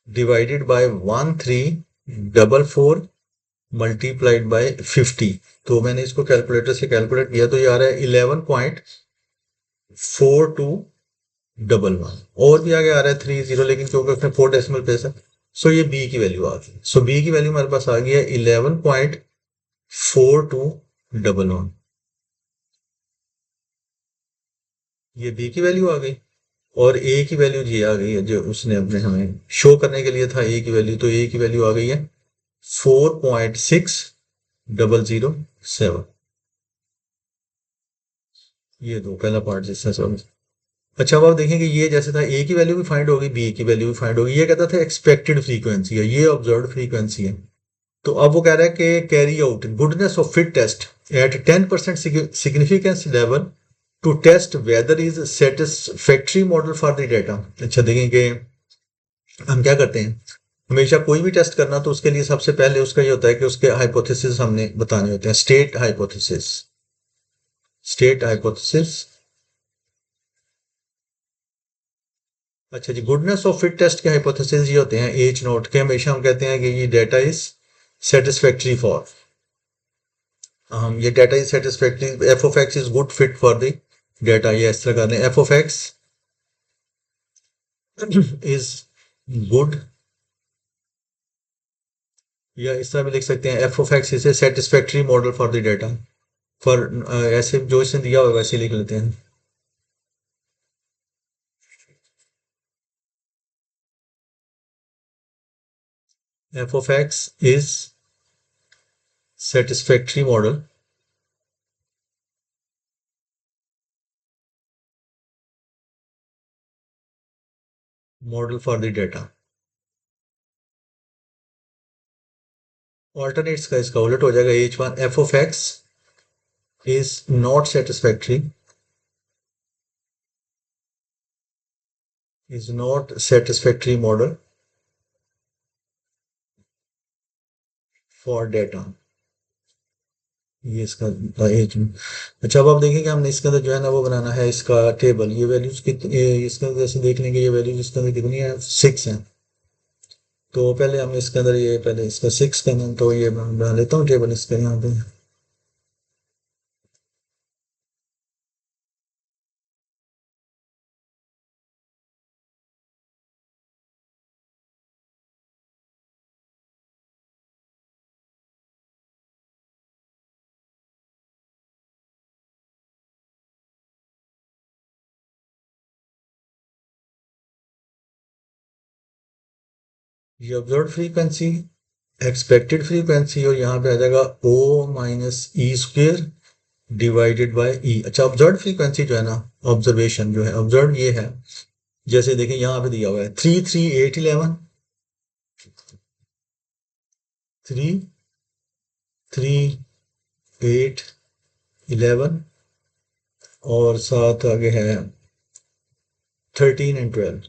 डिवाइडेड बाय 1344 मल्टीप्लाइड बाय 50। तो मैंने इसको कैलकुलेटर से कैलकुलेट किया तो ये आ रहा है 11.4211, और भी आगे आ रहा है 30, लेकिन क्योंकि उसमें 4 डेसिमल प्लेस है, सो ये बी की वैल्यू आ गई। सो बी की वैल्यू हमारे पास आ गई है 11.4211। ये बी की वैल्यू आ गई, और ए की वैल्यू ये आ गई है जो उसने अपने हमें शो करने के लिए था ए की वैल्यू, तो ए की वैल्यू आ गई है 4.6007। ये दो पहला पार्ट जिसने समझ। अच्छा, अब आप देखेंगे ये जैसे था ए की वैल्यू भी फाइंड होगी, बी की वैल्यू भी फाइंड होगी। ये कहता था एक्सपेक्टेड फ्रीक्वेंसी है, ये ऑब्जर्व फ्रीक्वेंसी है। तो अब वो कह रहा है कि carry out goodness of fit test at 10% significance level to test whether is satisfactory model for the data. अच्छा, देखेंगे हम क्या करते हैं, हमेशा कोई भी टेस्ट करना तो उसके लिए सबसे पहले उसका ये होता है कि उसके हाइपोथेसिस हमने बताने होते हैं। State hypothesis, state hypothesis. अच्छा जी, गुडनेस ऑफ फिट टेस्ट के हाइपोथेसिस ये होते हैं एच नोट के, हमेशा हम कहते हैं कि ये डेटा इज सेटिस्फैक्ट्री फॉर, हम ये data is satisfactory, F of x is good fit for the data, ये इस तरह करने F of x is good, या इस तरह भी लिख सकते हैं F of x is a satisfactory model for the data for, ऐसे जो इसने दिया होगा वैसे लिख लेते हैं। F of x is satisfactory model for the data। Alternates का इसका उलट हो जाएगा, H1 f of x is not satisfactory, is not satisfactory model for data। ये इसका एज। अच्छा, अब आप देखेंगे हमने इसके अंदर जो है ना वो बनाना है इसका टेबल। ये वैल्यूज कितनी, इसके अंदर जैसे देख लेंगे ये वैल्यूज इसके अंदर कितनी है, 6 है। तो पहले हम इसके अंदर ये पहले इसका 6 करना है, तो ये मैं बना लेता हूँ टेबल इसका यहाँ पे। ये ऑब्जर्व फ्रीक्वेंसी, एक्सपेक्टेड फ्रीक्वेंसी, और यहाँ पे आ जाएगा O minus E square divided by E. अच्छा, ऑब्जर्व फ्रीक्वेंसी जो है ना, ऑब्जर्वेशन जो है ऑब्जर्व ये है, जैसे देखें यहाँ पे दिया हुआ है 33811, 33811, और साथ आगे है 13 एंड 12।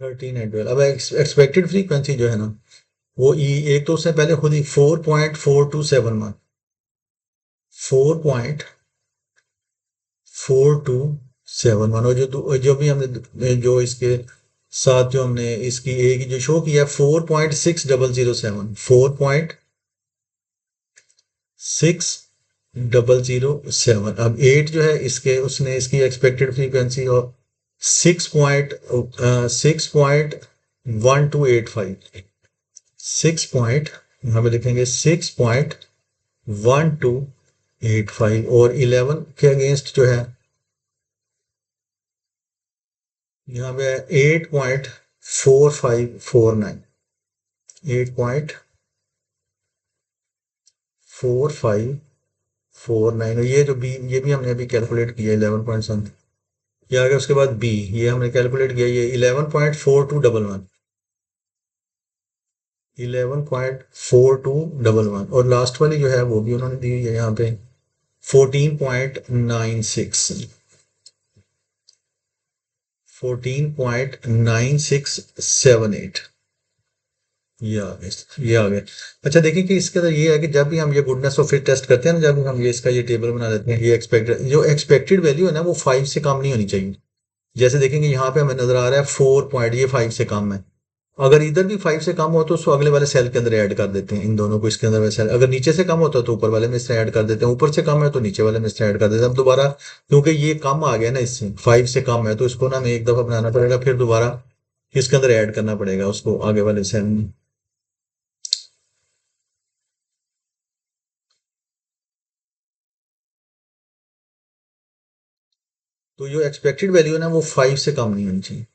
13 एंड 12। अब एक्सपेक्टेड फ्रीक्वेंसी जो है ना वो ई, एक तो उससे पहले खुद ही 4.4271, 4.4271, और जो भी हमने जो इसके साथ जो हमने इसकी ए की जो शो किया 4.6007, 4.6007। अब 8 जो है इसके, उसने इसकी एक्सपेक्टेड फ्रीक्वेंसी और 6.1285, 6 यहाँ पे लिखेंगे 6.1285, और 11 के अगेंस्ट जो है यहाँ पे 8.4549, 8.4549। और ये जो बी, ये भी हमने अभी कैलकुलेट किया 11 समथिंग। ये आ गया उसके बाद बी, ये हमने कैलकुलेट किया ये 11.4211, 11.4211, और लास्ट वाली जो है वो भी उन्होंने दी हुई है यहाँ पे 14.96, 14.9678। ये आ गए। अच्छा, देखिए कि इसके अंदर ये है कि जब भी हम ये गुडनेस ऑफ फिट टेस्ट करते हैं ना, जब हम ये इसका ये टेबल बना देते हैं, ये एक्सपेक्टेड वैल्यू है ना वो 5 से कम नहीं होनी चाहिए। जैसे देखेंगे यहाँ पे हमें नजर आ रहा है 4 पॉइंट, ये 5 से कम है। अगर इधर भी 5 से कम हो तो उसको अगले वाले सेल के अंदर ऐड कर देते हैं, इन दोनों को इसके अंदर वैसे। अगर नीचे से कम होता है तो ऊपर वाले में इससे ऐड कर देते हैं, ऊपर से कम है तो नीचे वाले में इससे ऐड कर देते हैं। अब दोबारा क्योंकि ये कम आ गया ना, इससे 5 से कम है, तो इसको ना हमें एक दफा बनाना पड़ेगा, फिर दोबारा इसके अंदर ऐड करना पड़ेगा उसको आगे वाले सेल में। तो जो एक्सपेक्टेड वैल्यू है ना वो 5 से कम नहीं होनी चाहिए।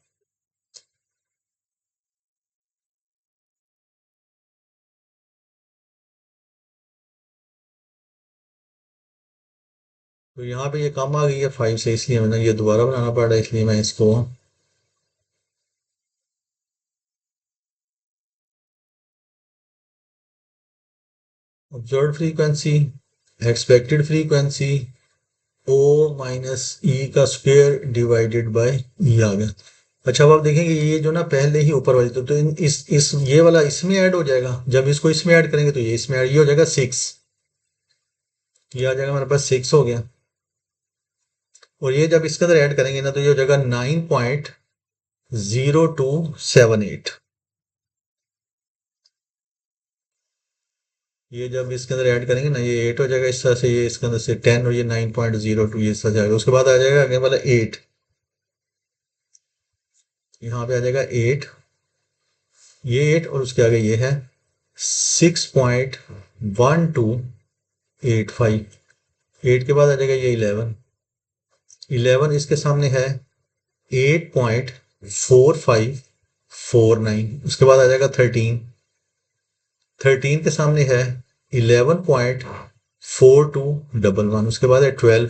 तो यहाँ पे ये कम आ गई है 5 से, इसलिए मैंने ये दोबारा बनाना पड़ा, इसलिए मैं इसको observe frequency, expected frequency, O minus E का स्क्वायर डिवाइडेड बाय ई आ गया। अच्छा, अब आप देखेंगे ये जो ना पहले ही ऊपर वाली, तो इस ये वाला इसमें ऐड हो जाएगा। जब इसको इसमें ऐड करेंगे तो ये इसमें ऐड, ये हो जाएगा 6, ये आ जाएगा हमारे पास 6 हो गया। और ये जब इसके अंदर ऐड करेंगे ना तो ये हो जाएगा 9.0278। ये जब इसके अंदर ऐड करेंगे ना ये 8 हो जाएगा इस तरह से, ये इसके अंदर से 10, और ये 9.02 ये इस तरह जाएगा। उसके बाद आ जाएगा आगे वाला 8, यहाँ पे आ जाएगा 8, ये 8, और उसके आगे ये है 6.1285। 8 के बाद आ जाएगा ये 11, 11 इसके सामने है 8.4549। उसके बाद आ जाएगा 13, 13 के सामने है 11.4211। उसके बाद है 12,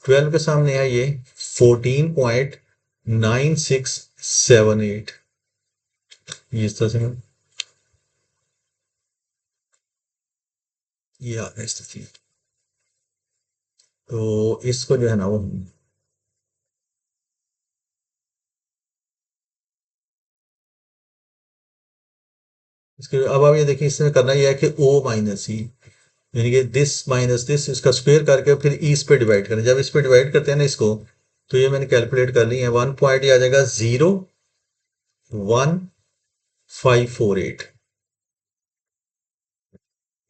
12 के सामने है ये 14.9678। ये इस तरह से ये आ गया इस तरह से। तो इसको जो है ना वो इसके अब आप ये देखिए, इसमें करना ये है कि ओ माइनस ई, यानी कि दिस माइनस दिस, इसका स्क्वायर करके फिर इस पे डिवाइड करें। जब इस पे डिवाइड करते हैं ना इसको, तो ये मैंने कैलकुलेट कर ली है, 1 पॉइंट ये आ जाएगा 01548।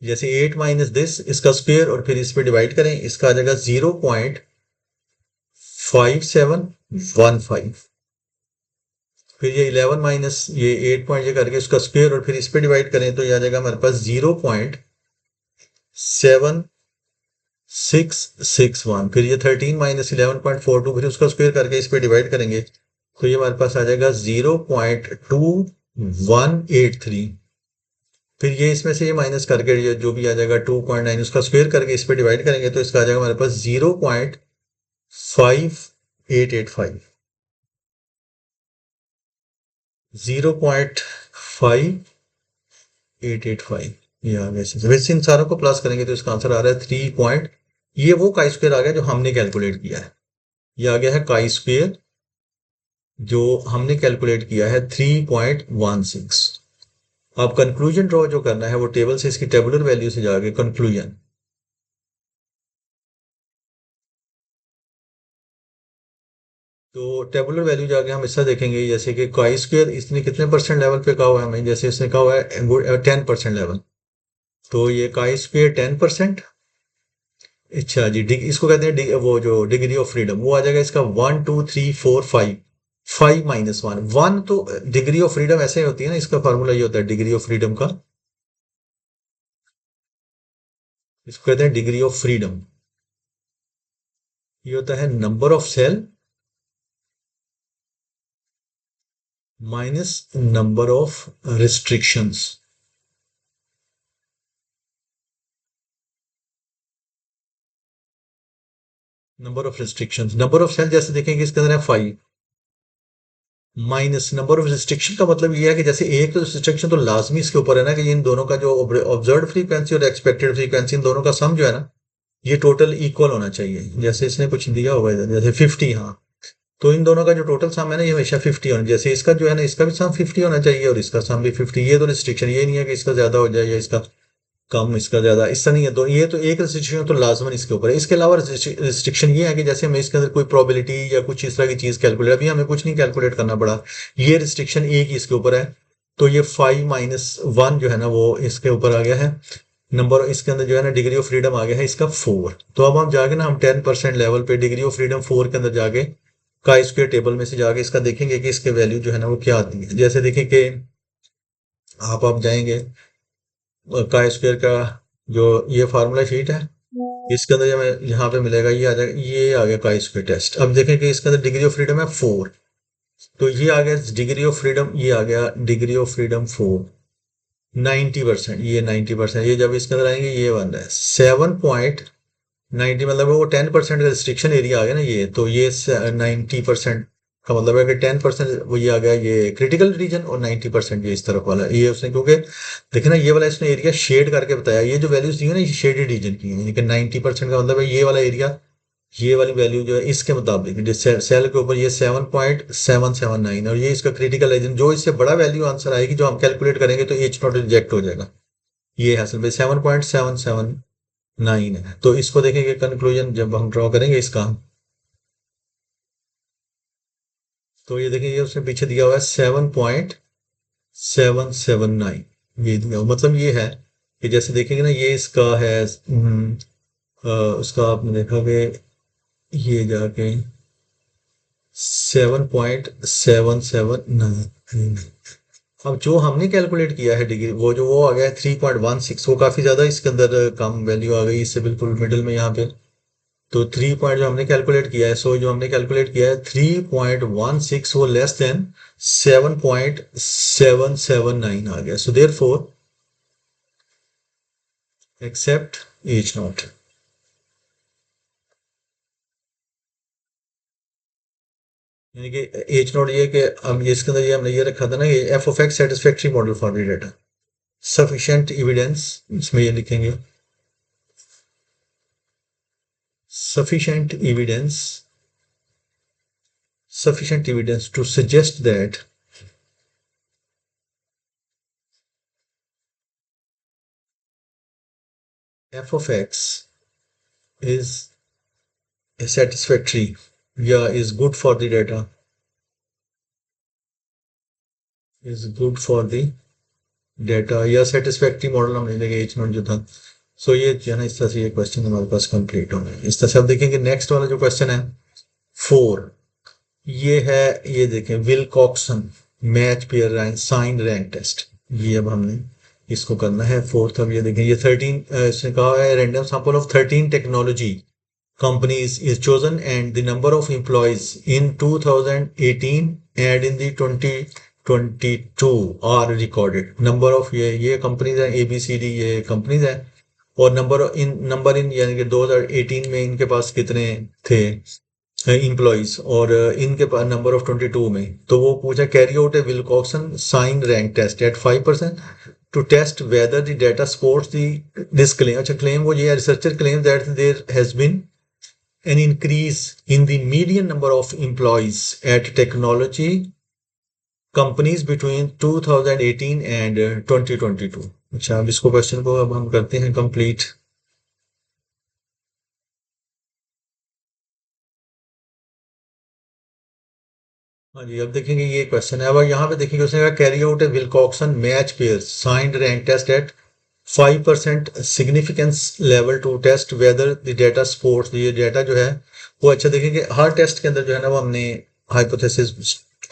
जैसे 8 माइनस दिस, इसका स्क्वायर और फिर इस पे डिवाइड करें, इसका आ जाएगा 0.5715। फिर ये 11 माइनस ये 8 पॉइंट ये करके इसका स्क्वायर और फिर इस पे डिवाइड करें, तो ये आ जाएगा हमारे पास 0.7661। फिर ये 13 माइनस 11.42, फिर उसका स्क्वायर करके इस पे डिवाइड करेंगे, तो ये हमारे पास आ जाएगा 0.2183। फिर ये इसमें से ये माइनस करके ये जो भी आ जाएगा 2.9, उसका स्क्वायर करके इस पे डिवाइड करेंगे, तो इसका आ जाएगा हमारे पास 0.5885। 0.5885 ये आ गया। वैसे इन सारों को प्लस करेंगे तो इसका आंसर आ रहा है 3 पॉइंट, ये वो काई स्क्वायर आ गया जो हमने कैलकुलेट किया है। ये आ गया है काई स्क्वायर जो हमने कैलकुलेट किया है 3.16। अब कंक्लूजन ड्रॉ जो करना है वो टेबल से, इसकी टेबुलर वैल्यू से जाके कंक्लूजन, तो टेबुलर वैल्यू जाके हम ऐसा देखेंगे जैसे कि काई स्क्वायर इसने कितने परसेंट लेवल पे कहा हुआ है हमें, जैसे इसने कहा हुआ है 10% लेवल, तो ये काई स्क्वायर 10%। अच्छा जी, इसको कहते हैं वो जो डिग्री ऑफ फ्रीडम, वो आ जाएगा इसका 1 2 3 4 5। 5 - 1 तो डिग्री ऑफ फ्रीडम ऐसे ही होती है ना, इसका फॉर्मूला ये होता है डिग्री ऑफ फ्रीडम का, इसको कहते हैं डिग्री ऑफ फ्रीडम। ये होता है number of cell minus number of restrictions. Number of restrictions, number of cell जैसे देखेंगे इसके अंदर है 5, माइनस नंबर ऑफ रिस्ट्रिक्शन का मतलब ये है कि जैसे एक तो रिस्ट्रिक्शन तो लाजमी इसके ऊपर है ना कि इन दोनों का जो ऑब्जर्व फ्रीक्वेंसी और एक्सपेक्टेड फ्रीक्वेंसी, इन दोनों का सम जो है ना, ये टोटल इक्वल होना चाहिए। जैसे इसने कुछ दिया होगा इधर, जैसे 50, हाँ, तो इन दोनों का जो टोटल सम है ना, ये हमेशा 50 होना, जैसे इसका जो है ना, इसका भी सम 50 होना चाहिए और इसका सम भी 50। ये तो रिस्ट्रिक्शन, ये नहीं है कि इसका ज्यादा हो जाए या इसका कम, इसका ज्यादा, इसका नहीं है। तो ये तो एक रिस्ट्रिक्शन तो लाजमन इसके ऊपर है। इसके अलावा रिस्ट्रिक्शन ये है कि जैसे हमें इसके अंदर कोई प्रोबेबिलिटी या कुछ इस तरह की चीज कैलकुलेट, अभी हमें कुछ नहीं कैलकुलेट करना पड़ा, ये रिस्ट्रिक्शन एक ही इसके ऊपर है। तो ये 5 - 1 जो है ना वो इसके ऊपर आ गया है नंबर, इसके अंदर जो है ना डिग्री ऑफ फ्रीडम आ गया है इसका 4। तो अब हम जाके ना हम 10% लेवल पे डिग्री ऑफ फ्रीडम 4 के अंदर जाके का स्क्वायर टेबल में से जाके इसका देखेंगे कि इसके वैल्यू जो है ना वो क्या आती है। जैसे देखें कि आप जाएंगे का स्क्वायर का जो ये फार्मूला शीट है, इसके अंदर हमें यहाँ पे मिलेगा, ये आ जाएगा, ये आ गया का स्क्वायर टेस्ट। अब देखें कि इसके अंदर डिग्री ऑफ फ्रीडम है 4, तो ये आ गया डिग्री ऑफ फ्रीडम, ये आ गया डिग्री ऑफ फ्रीडम 4, 90%, ये 90%। ये जब इसके अंदर आएंगे ये बन रहा है 7.90, मतलब वो 10% का रिस्ट्रिक्शन एरिया आ गया ना ये, तो ये 90% का मतलब है कि 10% वो ये आ गया ये क्रिटिकल रीजन, और 90% ये इस तरफ वाला ये उसने, क्योंकि देखिए ना ये वाला इसने एरिया शेड करके बताया, ये जो वैल्यूज दी है ना ये शेडेड रीजन की है, यानी कि 90% का मतलब है ये वाला एरिया, ये वाली वैल्यू जो है इसके मुताबिक सेल के ऊपर ये 7.779, और ये इसका क्रिटिकल रीजन, जो इससे बड़ा वैल्यू आंसर आएगी जो हम कैलकुलेट करेंगे तो एच नॉट रिजेक्ट हो जाएगा। ये हासिल भाई 7.779 है। तो इसको देखेंगे कंक्लूजन जब हम ड्रॉ करेंगे इसका, तो ये देखेंगे उसने पीछे दिया हुआ है 7.779, ये दिया हुआ मतलब ये है कि जैसे देखेंगे ना ये इसका है उसका आपने देखा कि ये जाके 7.779। अब जो हमने कैलकुलेट किया है डिग्री, वो जो वो आ गया है 3.16, वो काफी ज्यादा इसके अंदर कम वैल्यू आ गई, इससे बिल्कुल मिडिल में यहाँ पे। तो 3 पॉइंट जो हमने कैलकुलेट किया है, सो जो हमने कैलकुलेट किया है 3.16, वो लेस देन 7.779 आ गया। So therefore accept H naught. यानी कि एच नॉट ये कि हम ये इसके अंदर ये हमने ये रखा था ना कि F of x satisfactory model for the data, sufficient evidence, इसमें ये लिखेंगे sufficient evidence to suggest that f of x is satisfactory, is good for the data, या सेटिस्फैक्ट्री मॉडल हमने देखे एच नॉट जो था। सो ये जो है ना, इस तरह से ये क्वेश्चन हमारे पास कंप्लीट हो गए। इस तरह से आप देखेंगे नेक्स्ट वाला जो क्वेश्चन है 4, ये है, ये देखें Wilcoxon match pair rank sign rank test. ये अब हमने इसको करना है फोर्थ। अब ये देखें, ये 13 इसने कहा है random sample of 13 technology companies is chosen and the number of employees in 2018 and in the 2022 are recorded. Number of ये companies हैं ABCD, ये companies हैं, और नंबर इन यानी कि 2018 में इनके पास कितने थे एम्प्लॉइज, और इनके पास नंबर ऑफ 22 में। तो वो पूछा carry out a Wilcoxon sign rank test at 5% to test whether the data supports this claim. अच्छा, claim वो ये researcher claims that there has been an increase in the median number of employees at technology companies between 2018 and 2022. अच्छा, अब इसको question को अब हम करते हैं कंप्लीट। हाँ जी, अब देखेंगे ये क्वेश्चन है। अब यहाँ पे देखेंगे उसने कहा carry out a Wilcoxon match pair signed rank test at 5% significance level to test whether the data supports. ये डेटा जो है वो अच्छा, देखेंगे हर टेस्ट के अंदर जो है ना वो हमने हाइपोथेसिस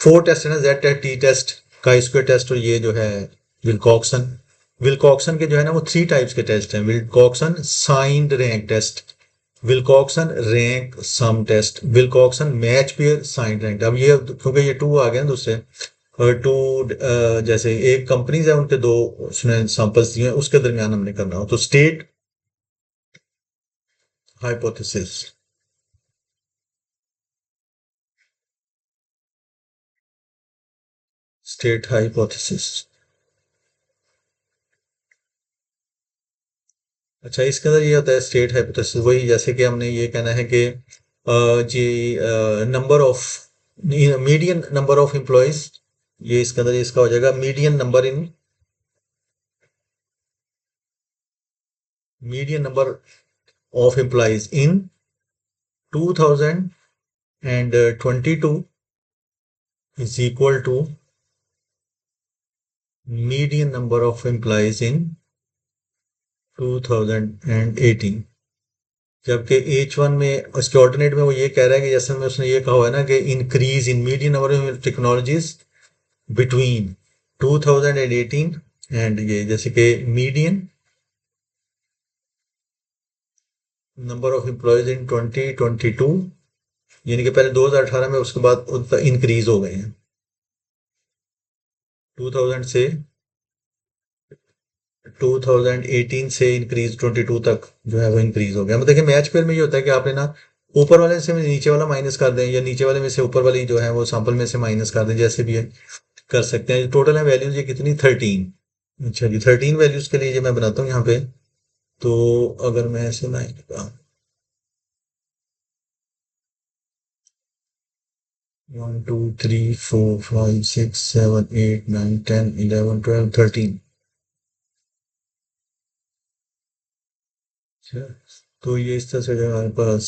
4 टेस्ट है ना, Z test, T test, chi square test, और ये जो है विल्कॉक्सन के जो है ना वो 3 टाइप्स के टेस्ट हैं। Wilcoxon signed rank test, Wilcoxon rank sum test, Wilcoxon match pair sign rank. अब ये क्योंकि ये 2 आ गए हैं दूसरे, और 2 जैसे एक कंपनीज है उनके 2 उसने सैंपल्स दिए हैं, उसके दरमियान हमने करना हो। तो स्टेट हाइपोथेसिस, स्टेट हाइपोथेसिस। अच्छा, इसके अंदर ये होता है स्टेट हाइपोथेसिस, वही जैसे कि हमने ये कहना है कि G number of median number of employees, ये इसके अंदर इसका हो जाएगा median number of employees in 2022 is equal to median number of employees in 2018। जबकि H1 में उसके ऑल्टरनेट में वो ये कह रहा है कि जैसे में उसने ये कहा हुआ है ना कि increase in median number of technologies between 2018 and ये जैसे कि median number of employees in 2022, यानी कि पहले 2018 में, उसके बाद इंक्रीज हो गए हैं 2000 से 2018 से इंक्रीज 22 तक जो है वो इंक्रीज हो गया। मतलब देखिए मैच पेयर में ये होता है कि आपने ना ऊपर वाले से नीचे वाला माइनस कर दें, या नीचे वाले में से ऊपर वाली जो है वो सैंपल में से माइनस कर दें, जैसे भी है कर सकते हैं। टोटल है वैल्यूज ये कितनी 13। अच्छा जी, 13 वैल्यूज के लिए ये मैं बनाता हूँ यहाँ पे। तो अगर मैं ऐसे लाइन का 1 2 3 4 5 6 7 8 9 10 11 12 13। अच्छा, तो ये इस तरह से हमारे पास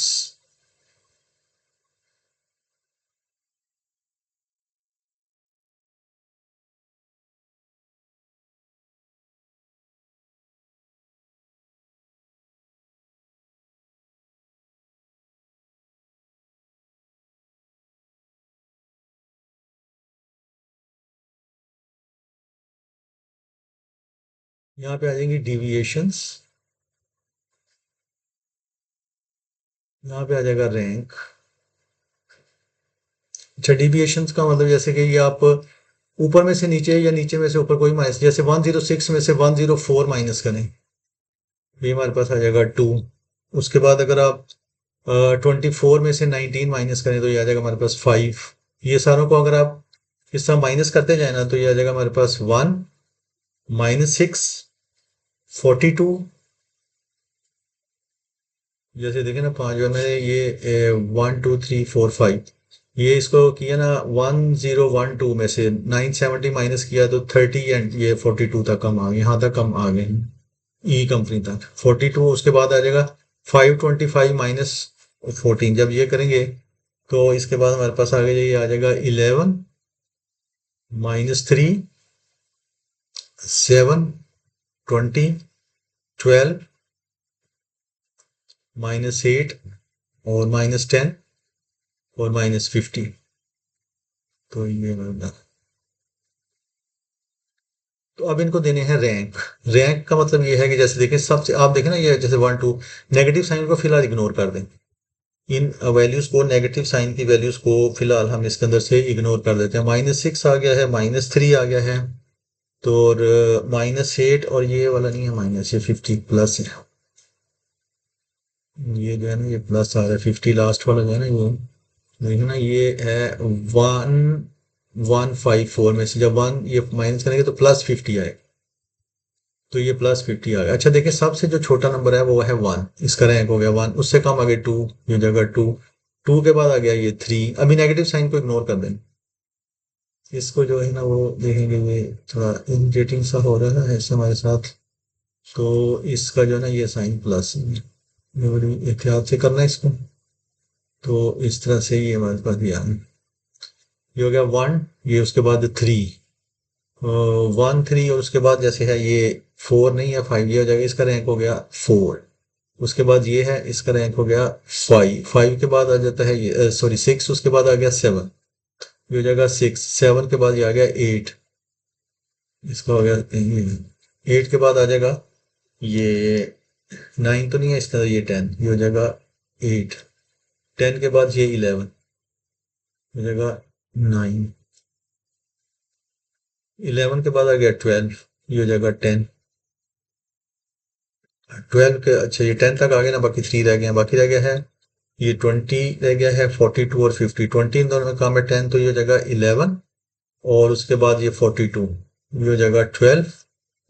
यहाँ पे आ जाएंगी डिविएशंस, यहाँ पे आ जाएगा रैंक। अच्छा, डिविएशंस का मतलब जैसे कि ये आप ऊपर में से नीचे या नीचे में से ऊपर कोई माइनस, जैसे 106 में से 104 माइनस करें, ये हमारे पास आ जाएगा 2। उसके बाद अगर आप 24 में से 19 माइनस करें तो ये आ जाएगा हमारे पास 5। ये सारों को अगर आप इस तरह माइनस करते जाए ना तो ये आ जाएगा हमारे पास 1 -6 42 जैसे देखे ना पांच बार मैंने ये 1 2 3 4 5 ये इसको किया ना 1012 में से 970 माइनस किया तो 30 एंड ये 42 तक कम आ गए, यहाँ तक कम आ गए ई कंपनी तक 42। उसके बाद आ जाएगा 525 माइनस 14। जब ये करेंगे तो इसके बाद हमारे पास आगे ये आ जाएगा 11 -3 7 20 12 -8 और -10 और -50। तो ये वाला। तो अब इनको देने हैं रैंक। रैंक का मतलब ये है कि जैसे देखें सबसे आप देखें ना ये जैसे 1 2 नेगेटिव साइन को फिलहाल इग्नोर कर दें। इन वैल्यूज को नेगेटिव साइन की वैल्यूज को फिलहाल हम इसके अंदर से इग्नोर कर देते हैं। -6 आ गया है, -3 आ गया है, तो और -8 और ये वाला नहीं है माइनस, ये 50 प्लस है। ये जो है ना ये प्लस आ रहा है 50 लास्ट वाला जो है ना ये देखो ना ये है 1154 में से जब वन ये माइनस करेंगे तो +50 आएगा। तो ये +50 आ गया। अच्छा देखिए सबसे जो छोटा नंबर है वो है 1, इसका रैंक हो गया 1। उससे कम आ गया 2, ये जगह 2। 2 के बाद आ गया ये 3। अभी नेगेटिव साइन को इग्नोर कर दें। इसको जो है ना वो देखेंगे ये थोड़ा इरिटेटिंग सा हो रहा है ऐसे हमारे साथ। तो इसका जो है ना ये साइन प्लस है, ये बड़ी एहतियात से करना है इसको। तो इस तरह से ये हमारे पास दिया है। ये हो गया 1, ये उसके बाद 3, 1 3 और उसके बाद जैसे है ये 4 नहीं है 5, ये हो जाएगा इसका रैंक हो गया 4। उसके बाद ये है इसका रैंक हो गया 5। 5 के बाद आ जाता है ये सॉरी 6, उसके बाद आ गया 7, ये हो जाएगा 6। 7 के बाद ये आ गया 8, इसका हो गया 8 के बाद आ जाएगा ये 9 तो नहीं है इसका, ये 10, ये हो जाएगा 8। 10 के बाद ये 11 हो जाएगा 9। 11 के बाद आ गया 12, ये हो जाएगा 10। 12 के अच्छा ये 10 तक आ गया ना, बाकी 3 रह गए हैं। बाकी रह गया है ये 20 रह गया है, 42 और 50। 20 इन दोनों में काम है 10, तो ये हो जाएगा 11 और उसके बाद ये 42, ये हो जाएगा 12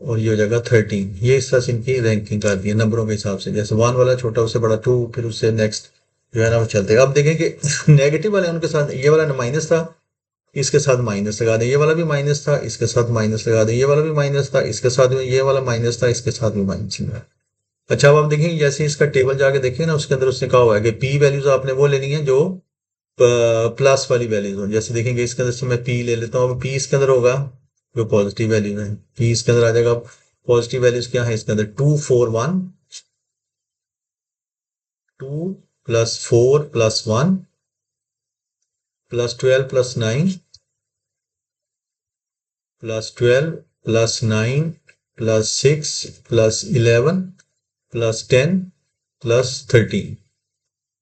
और ये हो जाएगा 13। ये इस तरह से इनकी रैंकिंग कर दी है नंबरों के हिसाब से, जैसे 1 वाला छोटा उससे बड़ा 2, फिर उससे नेक्स्ट जो है ना वो चलते हैं। अब देखें कि नेगेटिव वाले उनके साथ ये वाला माइनस था, इसके साथ माइनस लगा दें। ये वाला भी माइनस था, इसके साथ माइनस लगा दें। ये वाला भी माइनस था, इसके साथ भी ये वाला माइनस था, इसके साथ भी माइनस लगा। अच्छा अब आप देखेंगे जैसे इसका टेबल जाके देखेंगे ना उसके अंदर उसने कहा हुआ है कि पी वैल्यूज आपने वो लेनी है जो प्लस वाली वैल्यूज हो। जैसे देखेंगे इसके अंदर से मैं पी ले लेता हूँ। अब पी इसके अंदर होगा जो पॉजिटिव वैल्यू है, पी इसके अंदर आ जाएगा। पॉजिटिव वैल्यूज क्या है इसके अंदर, 2 4 1, 2 + 4 + 1 +12 + 9 +12 + 9 +6 +11 +10 +13।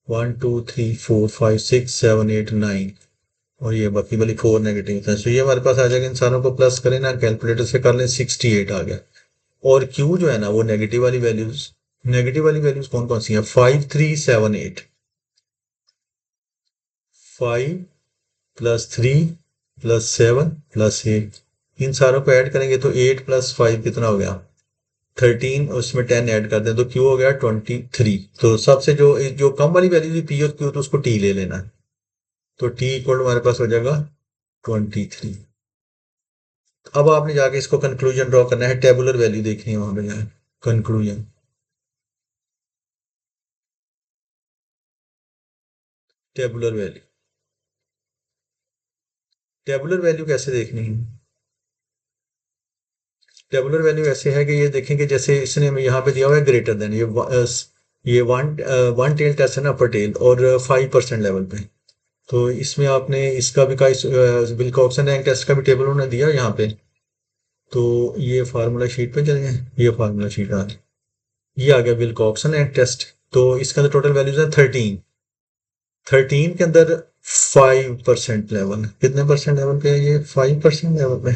1 2 3 4 5 6 7 8 9 और ये बाकी वाली 4 नेगेटिव था। तो ये हमारे पास आ जाएगा, इन सारों को प्लस करें ना कैलकुलेटर से कर लें, 68 आ गया। और क्यू जो है ना वो नेगेटिव वाली वैल्यूज कौन कौन सी हैं, 5 3 7 8। 5 + 3 + 7 + 8, इन सारों को ऐड करेंगे तो 8 + 5 कितना हो गया 13, उसमें 10 ऐड कर दें तो क्यू हो गया 23। तो सबसे जो जो कम वाली वैल्यू थी पी और क्यू, तो उसको टी ले लेना है। तो टी इक्वल हमारे पास हो जाएगा 23। अब आपने जाके इसको कंक्लूजन ड्रॉ करना है, टेबुलर वैल्यू देखनी है वहां पे जाए conclusion. Tabular value, tabular value कैसे देखनी है। टेबुलर वैल्यू ऐसे है कि ये देखेंगे जैसे इसने यहाँ पे दिया हुआ है ग्रेटर देन ये वन टेल टेस्ट है ना अपर टेल और 5% लेवल पे। तो इसमें आपने इसका भी का विल्कॉक्सन रैंक टेस्ट का भी टेबल उन्होंने दिया यहाँ पे। तो ये फार्मूला शीट पे चले गए, ये फार्मूला शीट आ गई, ये आ गया विल्कॉक्सन रैंक टेस्ट। तो इसके अंदर टोटल वैल्यूज है 13। 13 के अंदर 5% लेवल, कितने परसेंट लेवल पे है ये 5% लेवल पे।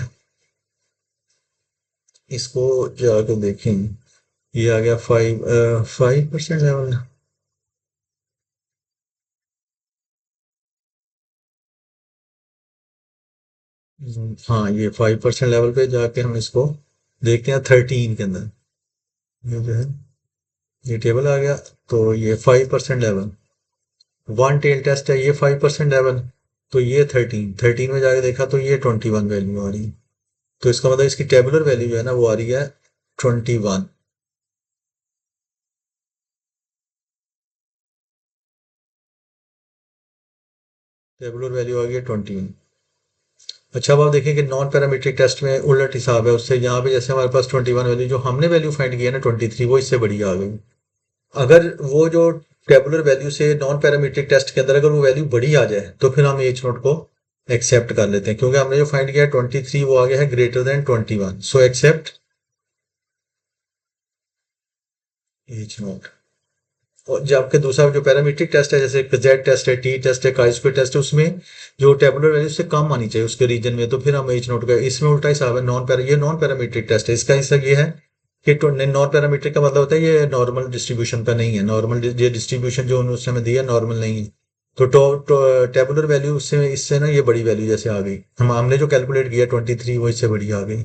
इसको जाकर देखें, ये आ गया 5% लेवल। हाँ ये 5% लेवल पे जाके हम इसको देखते हैं 13 के अंदर। ये जो है ये टेबल आ गया। तो ये 5% लेवल, वन टेल टेस्ट है, ये 5% लेवल। तो ये 13 में जाके देखा तो ये 21 वैल्यू आ रही है। तो इसका मतलब इसकी टेबुलर वैल्यू जो है ना वो आ रही है 21। टेबुलर वैल्यू आ गई है 21। अच्छा, अब आप देखें कि नॉन पैरामीट्रिक टेस्ट में उलट हिसाब है उससे। यहाँ पे जैसे हमारे पास 21 वैल्यू जो हमने वैल्यू फाइंड किया ना 23, वो इससे बड़ी आ गई। अगर वो जो टेबुलर वैल्यू से नॉन पैरामीट्रिक टेस्ट के अंदर अगर वो वैल्यू बड़ी आ जाए तो फिर हम एच नोट को एक्सेप्ट कर लेते हैं, क्योंकि हमने जो फाइंड किया है 23 वो आ गया है ग्रेटर देन 21, सो एक्सेप्ट एच नोट। और जबकि दूसरा जो पैरामीट्रिक टेस्ट है जैसे जेड टेस्ट है, टी टेस्ट है, काई स्क्वायर टेस्ट है, उसमें जो टेबुलर वैल्यू से कम आनी चाहिए उसके रीजन में, तो फिर हम एच नोट का। इसमें उल्टा हिसाब है, ये नॉन पैरामीट्रिक टेस्ट है। इसका हिसाब ये है कि नॉन पैरामीट्रिक का मतलब होता है ये नॉर्मल डिस्ट्रीब्यूशन का नहीं है। नॉर्मल ये डिस्ट्रीब्यूशन जो उन्होंने उस समय दिया नॉर्मल नहीं है। तो टेबुलर वैल्यू उससे इससे ना ये बड़ी वैल्यू जैसे आ गई, हमने जो कैलकुलेट किया 23 वो इससे बड़ी आ गई।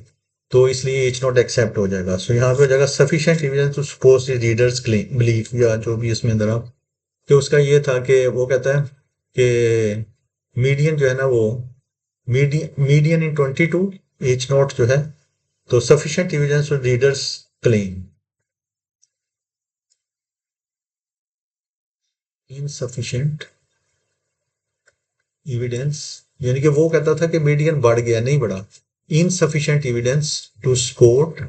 तो इसलिए एच नॉट एक्सेप्ट हो जाएगा। सो यहाँ पे हो जाएगा sufficient evidence to suppose readers claim belief, या जो भी इसमें अंदर आप, कि उसका ये था कि वो कहता है कि मीडियन जो है ना वो मीडियन इन 22, एच नॉट जो है। तो sufficient evidence to readers claim, insufficient evidence, यानी कि वो कहता था कि मीडियन बढ़ गया, नहीं बढ़ा। Insufficient evidence to support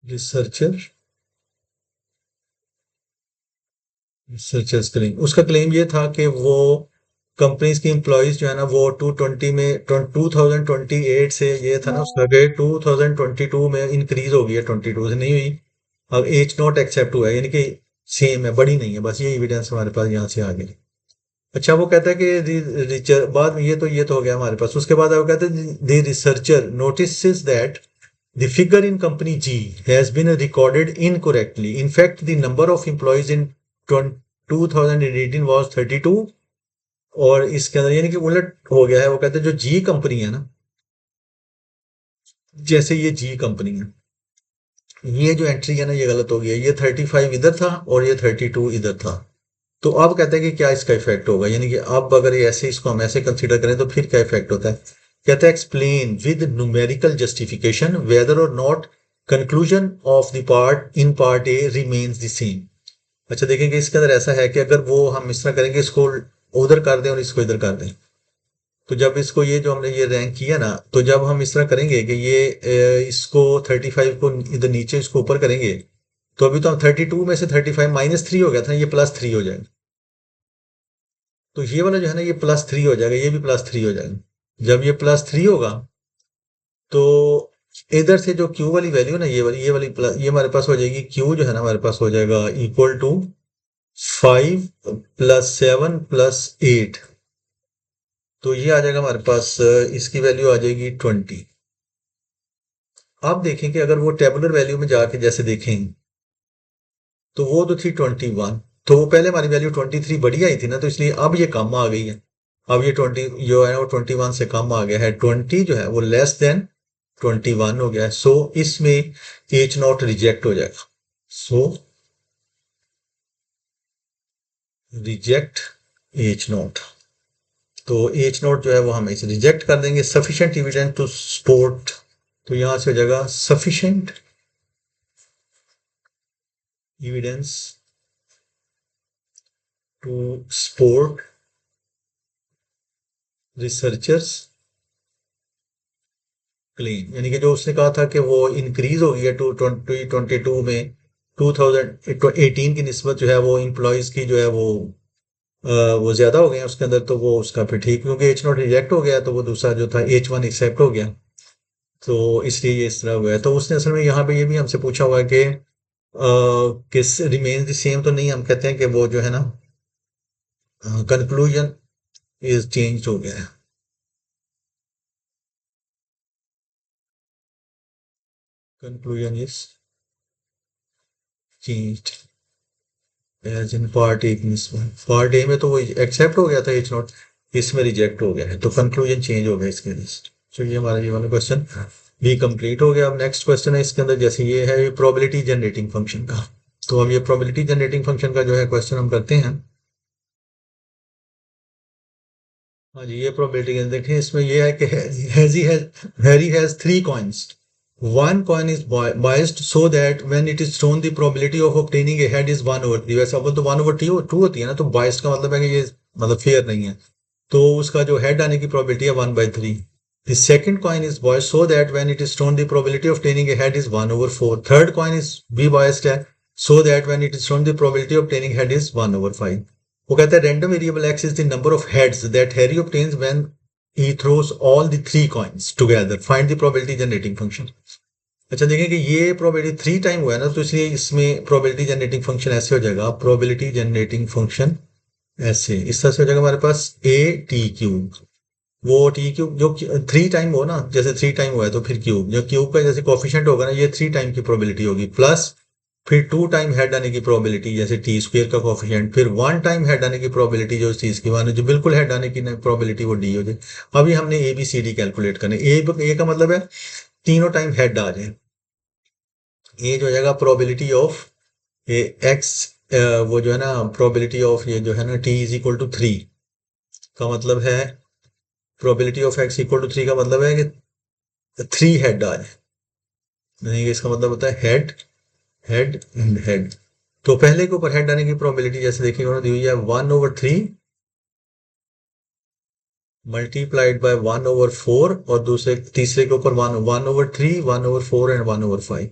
researcher researchers claim. उसका क्लेम ये था कि वो कंपनीज की एम्प्लॉयज जो है ना वो 2028 से, ये था ना उसका कि 2022 में इंक्रीज हो गई है, 22 से नहीं हुई। अब एच नॉट एक्सेप्ट हुआ है, यानी कि सेम है, बड़ी नहीं है। बस ये एविडेंस हमारे पास यहाँ से आ गई। अच्छा, वो कहता है कि बाद में ये तो हो गया हमारे पास। उसके बाद वो कहते हैं the researcher notice that the figure in company G has been recorded incorrectly. In fact the number of employees in 2018 was 32। और इसके अंदर यानी कि उलट हो गया है। वो कहते हैं जो जी कंपनी है ना, जैसे ये जी कंपनी है, ये जो एंट्री है ना ये गलत हो गई है। ये 35 इधर था और ये 32 इधर था। तो अब कहते हैं कि क्या इसका इफेक्ट होगा, यानी कि अब अगर ये ऐसे इसको हम ऐसे कंसीडर करें तो फिर क्या इफेक्ट होता है। कहते हैं explain with numerical justification whether or not conclusion of the part in part A remains the same. अच्छा, देखेंगे इसके अंदर ऐसा है कि अगर वो हम इस तरह करेंगे, इसको उधर कर दें और इसको इधर कर दें, तो जब इसको ये जो हमने ये रैंक किया ना, तो जब हम इस तरह करेंगे कि ये इसको 35 को इधर नीचे इसको ऊपर करेंगे, तो अभी तो हम 32 में से 35 -3 हो गया था, ये +3 हो जाएगा। तो ये वाला जो है ना ये +3 हो जाएगा, ये भी +3 हो जाएगा। जब ये +3 होगा तो इधर से जो क्यू वाली वैल्यू ना, ये वाली प्लस, ये हमारे पास हो जाएगी। क्यू जो है ना हमारे पास हो जाएगा इक्वल टू 5 + 7 + 8। तो ये आ जाएगा हमारे पास, इसकी वैल्यू आ जाएगी 20। आप देखें कि अगर वो टेबुलर वैल्यू में जाके जैसे देखें तो वो तो थी 21। तो वो पहले हमारी वैल्यू 23 बड़ी आई थी ना, तो इसलिए अब ये कम आ गई है। अब ये 20 जो है ना वो 21 से कम आ गया है। 20 जो है वो लेस देन 21 हो गया है। सो इसमें एच नॉट रिजेक्ट हो जाएगा। सो रिजेक्ट एच नॉट। तो एच नॉट जो है वो हम इसे रिजेक्ट कर देंगे। सफिशिएंट एविडेंस टू सपोर्ट, तो यहां से हो जाएगा sufficient evidence to support researchers clean, यानी कि जो उसने कहा था कि वो इंक्रीज हो गई है 2022 में 2018 की निस्बत जो है वो एम्प्लॉयज की जो है वो ज्यादा हो गए हैं उसके अंदर, तो वो उसका फिर ठीक, क्योंकि एच नॉट रिजेक्ट हो गया तो वो दूसरा जो था H1 एक्सेप्ट हो गया। तो इसलिए ये इस तरह हुआ है। तो उसने असल में यहाँ पे ये भी हमसे पूछा हुआ है कि किस रिमेन्स द सेम, तो नहीं, हम कहते हैं कि वो जो है ना कंक्लूजन इज चेंज हो गया है। Conclusion is changed as in part A की निस्बत। पार्ट ए में तो वो एक्सेप्ट हो गया था एच नॉट, इसमें रिजेक्ट हो गया है, तो कंक्लूजन चेंज हो गया इसकी वजह से। तो ये हमारा ये वाला क्वेश्चन भी कंप्लीट हो गया। अब नेक्स्ट क्वेश्चन है इसके अंदर, जैसे ये है प्रोबेबिलिटी जनरेटिंग फंक्शन का। तो हम ये प्रोबेबिलिटी जनरेटिंग फंक्शन का जो है क्वेश्चन हम करते हैं। हाँ जी, ये प्रोबेबिलिटी देखें, इसमें ये है कि Harry has three coins, one coin is biased so that when it is thrown the probability of obtaining A head is 1/3। वैसे अव्वल तो 1/2 होती है ना, तो बायस्ड का मतलब है कि ये मतलब फेयर नहीं है, तो उसका जो हेड आने की प्रोबेबिलिटी है 1/3। The second coin is biased so that when it is thrown, the probability of obtaining a head is 1/4. Third coin is be biased है so that when it is thrown, the probability of obtaining head is 1/5. वो कहता है random variable x is the number of heads that Harry obtains when he throws all the three coins together. Find the probability generating function. अच्छा देखें कि ये probability 3 time हुआ है ना, तो इसलिए इसमें प्रोबेबिलिटी जनरेटिंग फंक्शन ऐसे हो जाएगा, प्रोबेबिलिटी जनरेटिंग फंक्शन ऐसे इस तरह से हो जाएगा हमारे पास ए टी क्यूब। वो टी क्यूब जो 3 टाइम हो ना, जैसे 3 टाइम हुआ है तो फिर क्यूब, जो क्यूब का जैसे कोफिशिएंट होगा ना, ये 3 टाइम की प्रोबेबिलिटी होगी, प्लस फिर 2 टाइम हेड आने की प्रोबेबिलिटी जैसे टी स्क्वायर का कोफिशिएंट, फिर 1 टाइम हेड आने की प्रोबेबिलिटी जो इस चीज की वन जो बिल्कुल हेड आने की प्रोबेबिलिटी वो डी हो जाए। अभी हमने A B C D calculate करने, ए का मतलब है तीनों टाइम हेड आ जाए। ए जो हो जाएगा प्रोबेबिलिटी ऑफ ए एक्स, वो जो है ना प्रोबेबिलिटी ऑफ ये जो है ना टी इज इक्वल टू 3 का मतलब है, probability of x equal to 3 का मतलब है कि 3 हेड आ जाए, यानी कि इसका मतलब होता है हेड हेड एंड हेड। तो पहले के ऊपर हेड आने की प्रोबेबिलिटी जैसे देखिए उन्होंने दी हुई है 1/3 मल्टीप्लाइड बाय 1/4, और दूसरे तीसरे के ऊपर 1/3 1/4 एंड 1/5।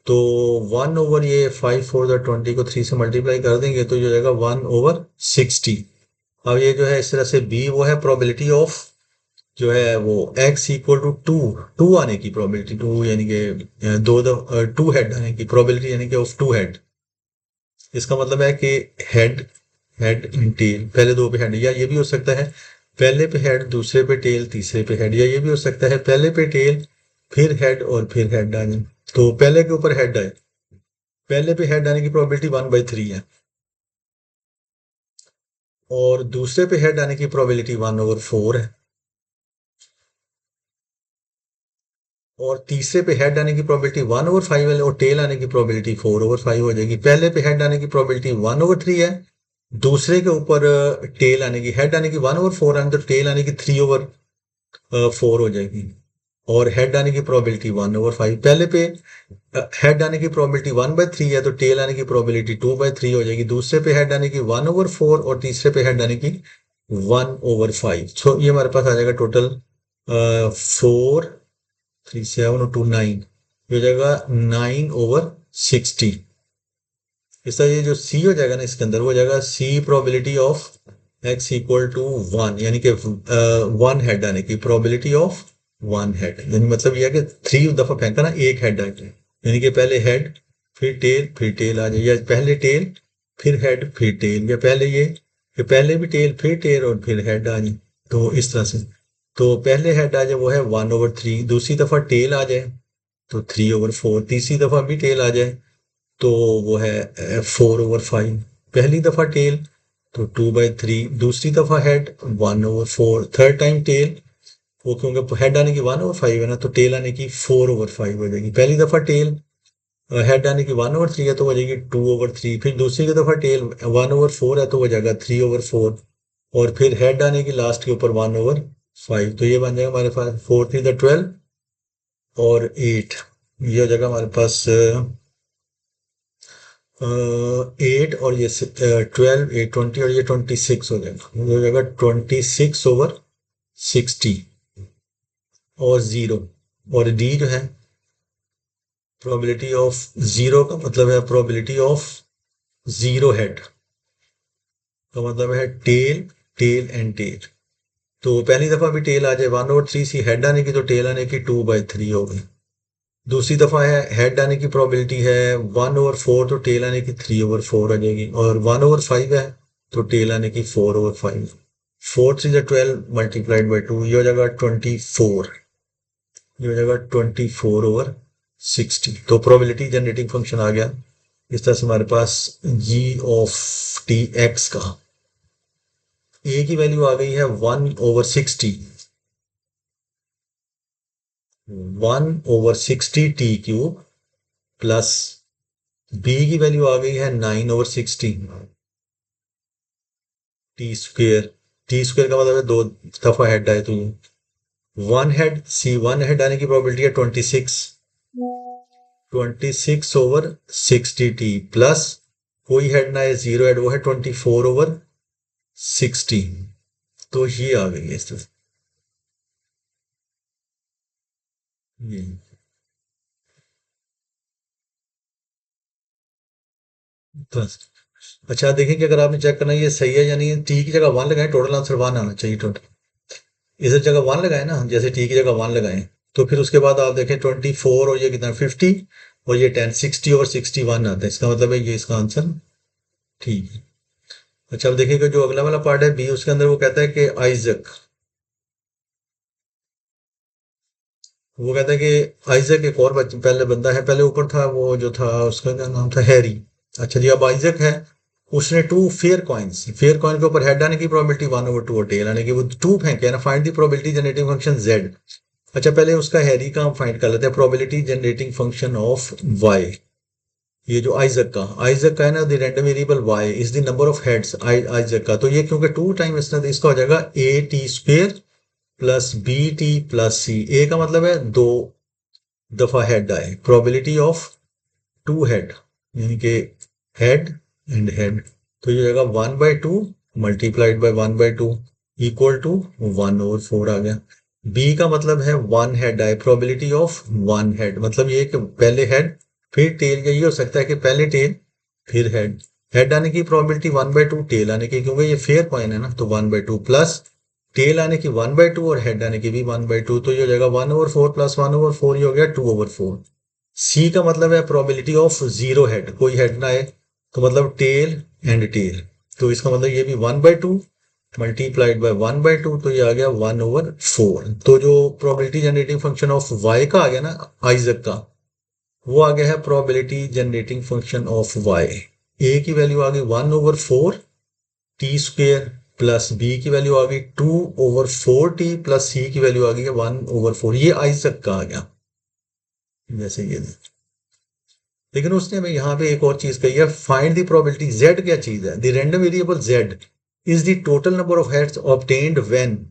तो 1 ओवर ये 5 4 20 को 3 से मल्टीप्लाई कर देंगे तो ये हो जाएगा 1/60। अब ये जो है इस तरह से बी वो है प्रोबेबिलिटी ऑफ जो है वो x इक्वल टू 2 आने की प्रोबेबिलिटी, 2 यानी कि 2 हेड आने की प्रोबेबिलिटी, यानी कि ऑफ 2 हेड। इसका मतलब है कि हेड हेड इन टेल, पहले दो पे हेड, या ये भी हो सकता है पहले पे हेड दूसरे पे टेल तीसरे पे हेड, या ये भी हो सकता है पहले पे टेल फिर हेड और फिर हेड आ जाए। तो पहले के ऊपर हेड आए, पहले पे हेड आने की प्रोबेबिलिटी 1/3 है, और दूसरे पे हेड आने की प्रोबेबिलिटी 1/4 है, और तीसरे पे हेड आने की प्रोबेबिलिटी 1/5 है, और टेल आने की प्रोबेबिलिटी 4/5 हो जाएगी। पहले पे हेड आने की प्रोबेबिलिटी 1/3 है, दूसरे के ऊपर टेल आने की हेड आने की 1/4 है, तो टेल आने की 3/4 हो जाएगी, और हेड आने की प्रोबेबिलिटी 1/5। पहले पे हेड आने की प्रोबेबिलिटी 1/3 है, तो टेल आने की प्रोबेबिलिटी 2/3 हो जाएगी, दूसरे पे हेड आने की 1/4 और तीसरे पे हेड आने की 1/5। सो ये हमारे पास आ जाएगा टोटल 4 3 7 और 2 9, ये हो जाएगा 9/60। इसका ये जो सी हो जाएगा ना इसके अंदर, वो हो जाएगा C probability of x equal to 1, यानी कि 1 हेड आने की प्रोबेबिलिटी ऑफ 1 हेड, यानी मतलब ये है कि 3 दफा फेंका ना एक हेड आ जाए, यानी कि पहले हेड फिर टेल आ जाए, या पहले टेल फिर हेड फिर टेल, या पहले ये कि पहले भी टेल फिर टेल और फिर हेड आ जाए। तो इस तरह से, तो पहले हेड आ जाए वो है 1/3, दूसरी दफा टेल आ जाए तो 3/4, तीसरी दफा भी टेल आ जाए तो वो है 4/5। पहली दफा टेल तो 2/3, दूसरी दफा हेड 1/4, थर्ड टाइम टेल वो क्योंकि हेड आने की 1/5 है ना, तो टेल आने की 4/5 हो जाएगी। पहली दफा टेल हेड आने की 1/3 है तो हो जाएगी 2/3, फिर दूसरी की दफा टेल 1/4 है तो हो जाएगा 3/4, और फिर हेड आने की लास्ट के ऊपर 1/5, तो ये बन जाएगा हमारे पास 4 3 12 और 8, ये हो जाएगा हमारे पास 8, और ये 12 8 20 और ये 26 हो जाएगा, ये हो जाएगा 26/60 और 0। और डी जो है प्रोबेबिलिटी ऑफ 0 का मतलब है प्रोबेबिलिटी ऑफ 0 हेड का मतलब है टेल टेल एंड टेल। तो पहली दफा भी टेल आ जाए 1/3 सी हेड आने की, तो टेल आने की 2/3 हो गई। दूसरी दफा है हेड आने की प्रोबेबिलिटी है 1/4, तो टेल आने की 3/4 आ जाएगी, और 1/5 है तो टेल आने की 4/5। 4 3 12 मल्टीप्लाइड बाई 2, ये हो जाएगा 24, ये हो जाएगा 24/60। तो प्रोबेबिलिटी जनरेटिंग फंक्शन आ गया इस तरह से हमारे पास g(x) का ए की वैल्यू आ गई है 1/60, 1/60t³ प्लस बी की वैल्यू आ गई है 9/60 टी स्क्वेयर का मतलब है दो दफा हेड आए तो वन हेड आने की प्रोबेबिलिटी है 26, 26/60t प्लस कोई हेड ना है, जीरो हेड, वो है 24/60। तो ये आ गई है इस तरह ये। बस। अच्छा देखिए कि अगर आपने चेक करना है ये सही है या नहीं, टी की जगह वन लगाए, टोटल आंसर वन आना चाहिए टोटल। इधर जगह वन लगाए ना, जैसे टी की जगह वन लगाए, तो फिर उसके बाद आप देखें 24 और ये कितना 50 और ये 10, 60/61 आता है, इसका मतलब है ये इसका आंसर ठीक है। अच्छा अब देखिएगा जो अगला वाला पार्ट है बी, उसके अंदर वो कहता है कि आइजक, वो कहता है कि आइजक एक और पहले बंदा है, पहले ऊपर था वो जो था उसका क्या नाम था, हैरी। अच्छा जी अब आइजक है, उसने two fair coins, fair coin के ऊपर हेड आने की प्रोबेबिलिटी 1/2 और टेल आने की, वो टू फेंके ना, find the probability generating function Z. अच्छा पहले उसका हैरी का हम फाइंड कर लेते हैं, probability generating function of y. ये जो आइजक का है ना, the random variable y is the number of heads Isaac का, तो ये क्योंकि टू टाइम इसने, तो इसका हो जाएगा a t² plus b t plus c। ए का मतलब है दो दफा हेड आए, प्रोबेबिलिटी ऑफ टू हेड, यानी कि हेड एंड हेड, तो ये हो जाएगा 1/2 मल्टीप्लाइड बाय 1/2 इक्वल टू 1/4 आ गया। बी का मतलब है वन हेड आए, प्रोबेबिलिटी ऑफ वन हेड, मतलब ये कि पहले हेड फिर टेल, यही हो सकता है कि पहले टेल फिर हेड, हेड आने की प्रोबेबिलिटी 1/2, टेल आने की, क्योंकि ये फेयर कॉइन है ना, तो 1/2 प्लस टेल आने की 1/2 और हेड आने की भी 1/2, तो ये हो जाएगा 1/4 प्लस 1/4, ये हो गया 2/4। सी का मतलब है प्रोबेबिलिटी ऑफ जीरो हेड, कोई हेड ना आए, तो मतलब टेल एंड टेल, तो इसका मतलब ये भी 1/2 मल्टीप्लाइड बाय 1/2, तो ये आ गया 1/4। तो जो probability generating function of y का आ गया ना आइजक का, वो आ गया है probability generating function of Y. A की वैल्यू आ गई 1/4 t² प्लस बी की वैल्यू आ गई 2/4t प्लस सी की वैल्यू आ गई है 1/4, ये आइजक का आ गया जैसे ये। लेकिन उसने हमें यहाँ पे एक और चीज कही है, फाइंड द प्रोबेबिलिटी, जेड क्या चीज है, the random variable Z is the total number of heads obtained when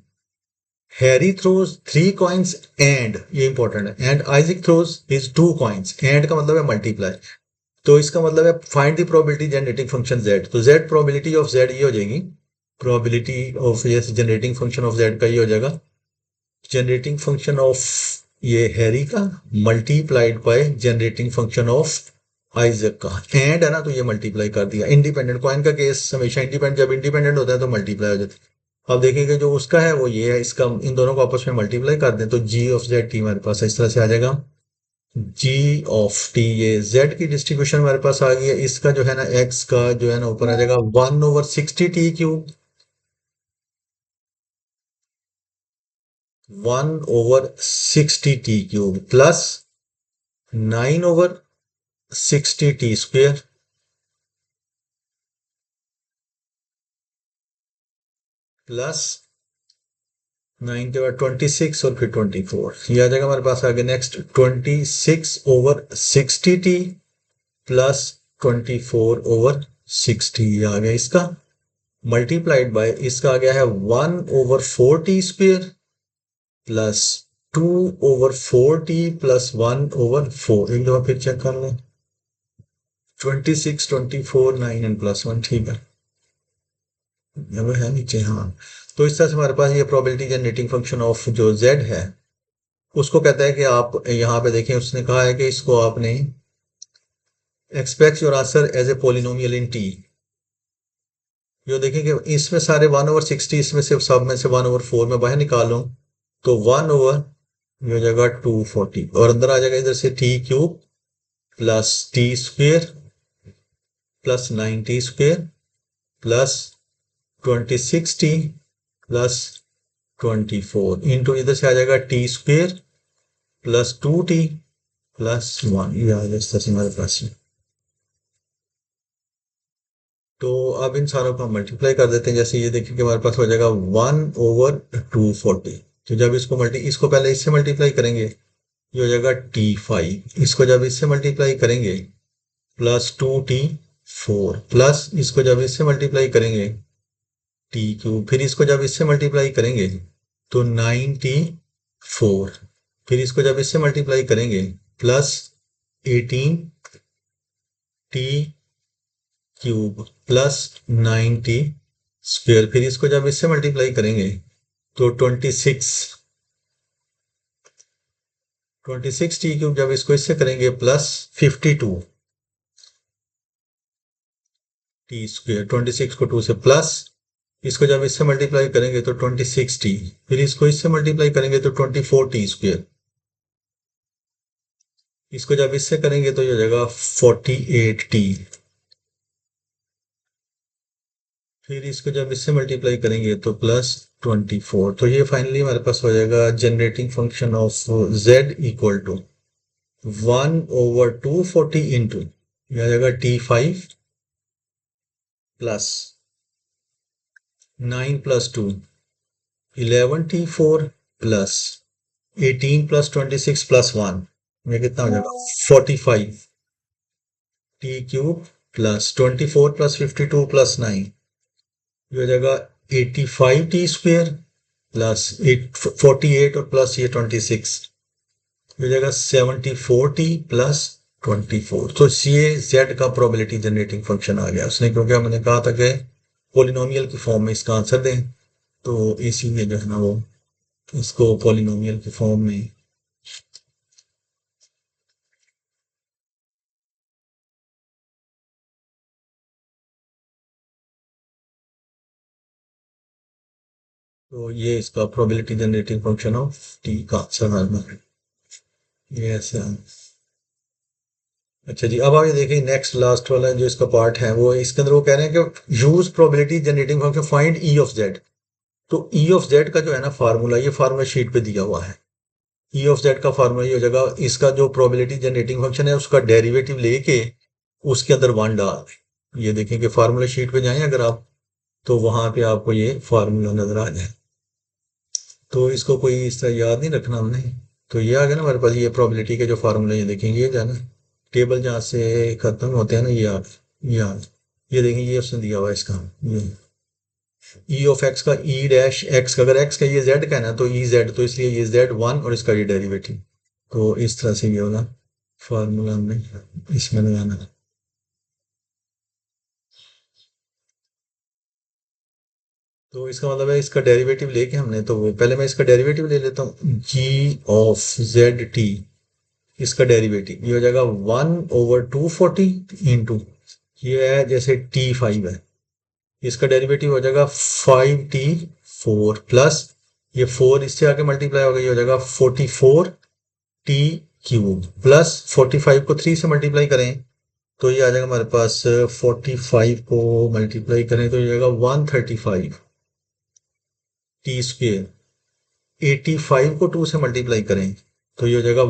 Harry throws three coins and, ये इंपॉर्टेंट है, and Isaac throws his two coins, and का मतलब है मल्टीप्लाई, तो इसका मतलब है find the probability generating function Z, तो जेड प्रोबेबिलिटी ऑफ जेड ये हो जाएगी, प्रोबेबिलिटी ऑफ ये जनरेटिंग फंक्शन ऑफ जेड का ये हो जाएगा जनरेटिंग फंक्शन ऑफ ये हैरी का multiplied by generating function of Isaac का, एंड है ना, तो ये मल्टीप्लाई कर दिया। इंडिपेंडेंट कॉइन का केस हमेशा इंडिपेंडेंट, जब इंडिपेंडेंट होता है तो मल्टीप्लाई हो जाता है। अब देखेंगे जो उसका है वो ये है, इसका इन दोनों को आपस में मल्टीप्लाई कर दें तो जी ऑफ जेड टी हमारे पास इस तरह से आ जाएगा, जी ऑफ टी, ये जेड की डिस्ट्रीब्यूशन हमारे पास आ गई है, इसका जो है ना एक्स का जो है ना ऊपर आ जाएगा 1/60t³, 1/60t³ plus 9/60t² plus 9 के बाद 26 और फिर 24, ये आ जाएगा हमारे पास आगे नेक्स्ट 26/60t प्लस 24/60, ये आ गया इसका, मल्टीप्लाइड बाय इसका आ गया है 1/4t² प्लस 2/4t प्लस 1/4, एक दफा फिर चेक कर लें, 26, 24, 9 एंड +1, ठीक है, वो है नीचे, हाँ। तो इस तरह से हमारे पास ये प्रोबेबिलिटी जनरेटिंग फंक्शन ऑफ जो z है, उसको कहता है कि आप यहाँ पे देखें, उसने कहा है कि इसको आपने expect your answer as a polynomial in t, जो देखें कि इसमें सारे 1/60, इसमें से सब में से 1/4 में बाहर निकालूं तो 1/, ये हो जाएगा 240, और अंदर आ जाएगा इधर से t³ plus t² plus 9t² plus 26t plus 24 into इधर से आ जाएगा t² प्लस 2t प्लस 1, ये आ जाएगा इस तरह से हमारे पास। तो अब इन सारों को हम मल्टीप्लाई कर देते हैं, जैसे ये देखिए कि हमारे पास हो जाएगा 1/240, तो जब इसको पहले इससे मल्टीप्लाई करेंगे ये हो जाएगा T5, इसको जब इससे मल्टीप्लाई करेंगे +2T4, प्लस इसको जब इससे मल्टीप्लाई करेंगे T3, फिर इसको जब इससे मल्टीप्लाई करेंगे तो 9T4, फिर इसको जब इससे मल्टीप्लाई करेंगे +18T³ +9T², फिर इसको जब इससे मल्टीप्लाई करेंगे तो 26T³ जब इसको इससे करेंगे +52T², 26 को 2 से प्लस, इसको जब इससे मल्टीप्लाई करेंगे तो 26T, फिर इसको इससे मल्टीप्लाई करेंगे तो 24T², इसको जब इससे करेंगे तो ये हो जाएगा 48T, फिर इसको जब इससे मल्टीप्लाई करेंगे तो +24। तो ये फाइनली हमारे पास हो जाएगा generating function of z equal to 1/240 into, यह आ जाएगा T5 प्लस 9 + 2 11T4 प्लस 18 + 26 + 1, ये कितना हो जाएगा 45T³ प्लस 24 + 52 + 9, ये हो जाएगा 85T² प्लस 48 और प्लस ये 26, हो जाएगा 74T प्लस 24। तो ये z का प्रोबेबिलिटी जनरेटिंग फंक्शन आ गया उसने, क्योंकि हमने कहा था कि पॉलिनोमियल की फॉर्म में इसका आंसर दें, तो इसीलिए जो है ना वो इसको पॉलिनोमियल की फॉर्म में। तो ये इसका probability generating function of t का आंसर है, ये ऐसे है। अच्छा जी, अब आप ये देखें नेक्स्ट लास्ट वाला जो इसका पार्ट है, वो इसके अंदर वो कह रहे हैं कि use probability generating function find E of Z. तो ई ऑफ जेड का जो है ना फार्मूला, ये फार्मूला शीट पे दिया हुआ है। ई ऑफ जेड का फार्मूला ये हो जाएगा, इसका जो प्रोबेबिलिटी जनरेटिंग फंक्शन है उसका डेरिवेटिव लेके उसके अंदर 1 डाल, ये देखें कि फार्मूला शीट पे जाएं अगर आप, तो वहां पे आपको ये फार्मूला नजर आ जाए। तो इसको कोई इस तरह याद नहीं रखना हमने, तो ये आ गया ना हमारे पास, ये प्रोबेबिलिटी के जो फार्मूले ये देखेंगे, ये जाना टेबल जहाँ से खत्म होते हैं ना, ये देखेंगे, ये ऑप्शन दिया हुआ है इसका, ये ई ऑफ एक्स का ई डैश एक्स का, अगर एक्स का ये जेड का है ना तो ई जेड, तो इसलिए ये Z1 और इसका ये डेरिवेटिव। तो इस तरह से ये वाला फार्मूला हमने इसमें लगाना है। तो इसका मतलब है इसका डेरिवेटिव लेके हमने, तो पहले मैं इसका डेरिवेटिव ले लेता हूँ, जी ऑफ ZT, इसका डेरिवेटिव ये हो जाएगा 1/240 इंटू, ये है जैसे T5 है, इसका डेरिवेटिव हो जाएगा 5T4 प्लस ये 4 इससे आके मल्टीप्लाई होगा, ये हो जाएगा 44T³ प्लस 45 को 3 से मल्टीप्लाई करें तो ये आ जाएगा हमारे पास, 45 को मल्टीप्लाई करें तो ये जाएगा 135T², 85 को 2 से मल्टीप्लाई करें तो ये हो जाएगा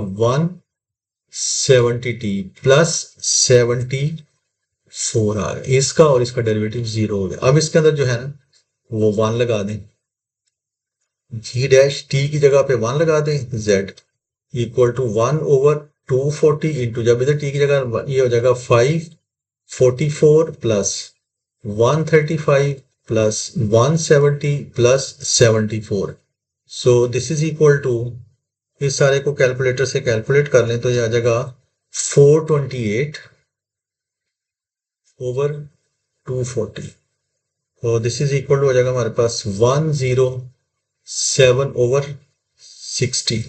170T प्लस 74 आ गया, इसका और इसका डेरिवेटिव 0 हो गया। अब इसके अंदर जो है ना वो 1 लगा दें, जी डैश टी की जगह पे 1 लगा दें, z इक्वल टू 1/240 इंटू, जब इधर टी की जगह ये हो जाएगा 544 plus 135 plus 170 plus 74। So this is equal to, इस सारे को कैलकुलेटर से कैलकुलेट कर लें तो ये आ जाएगा 428/240। तो दिस इज इक्वल टू हो जाएगा हमारे पास 107/60।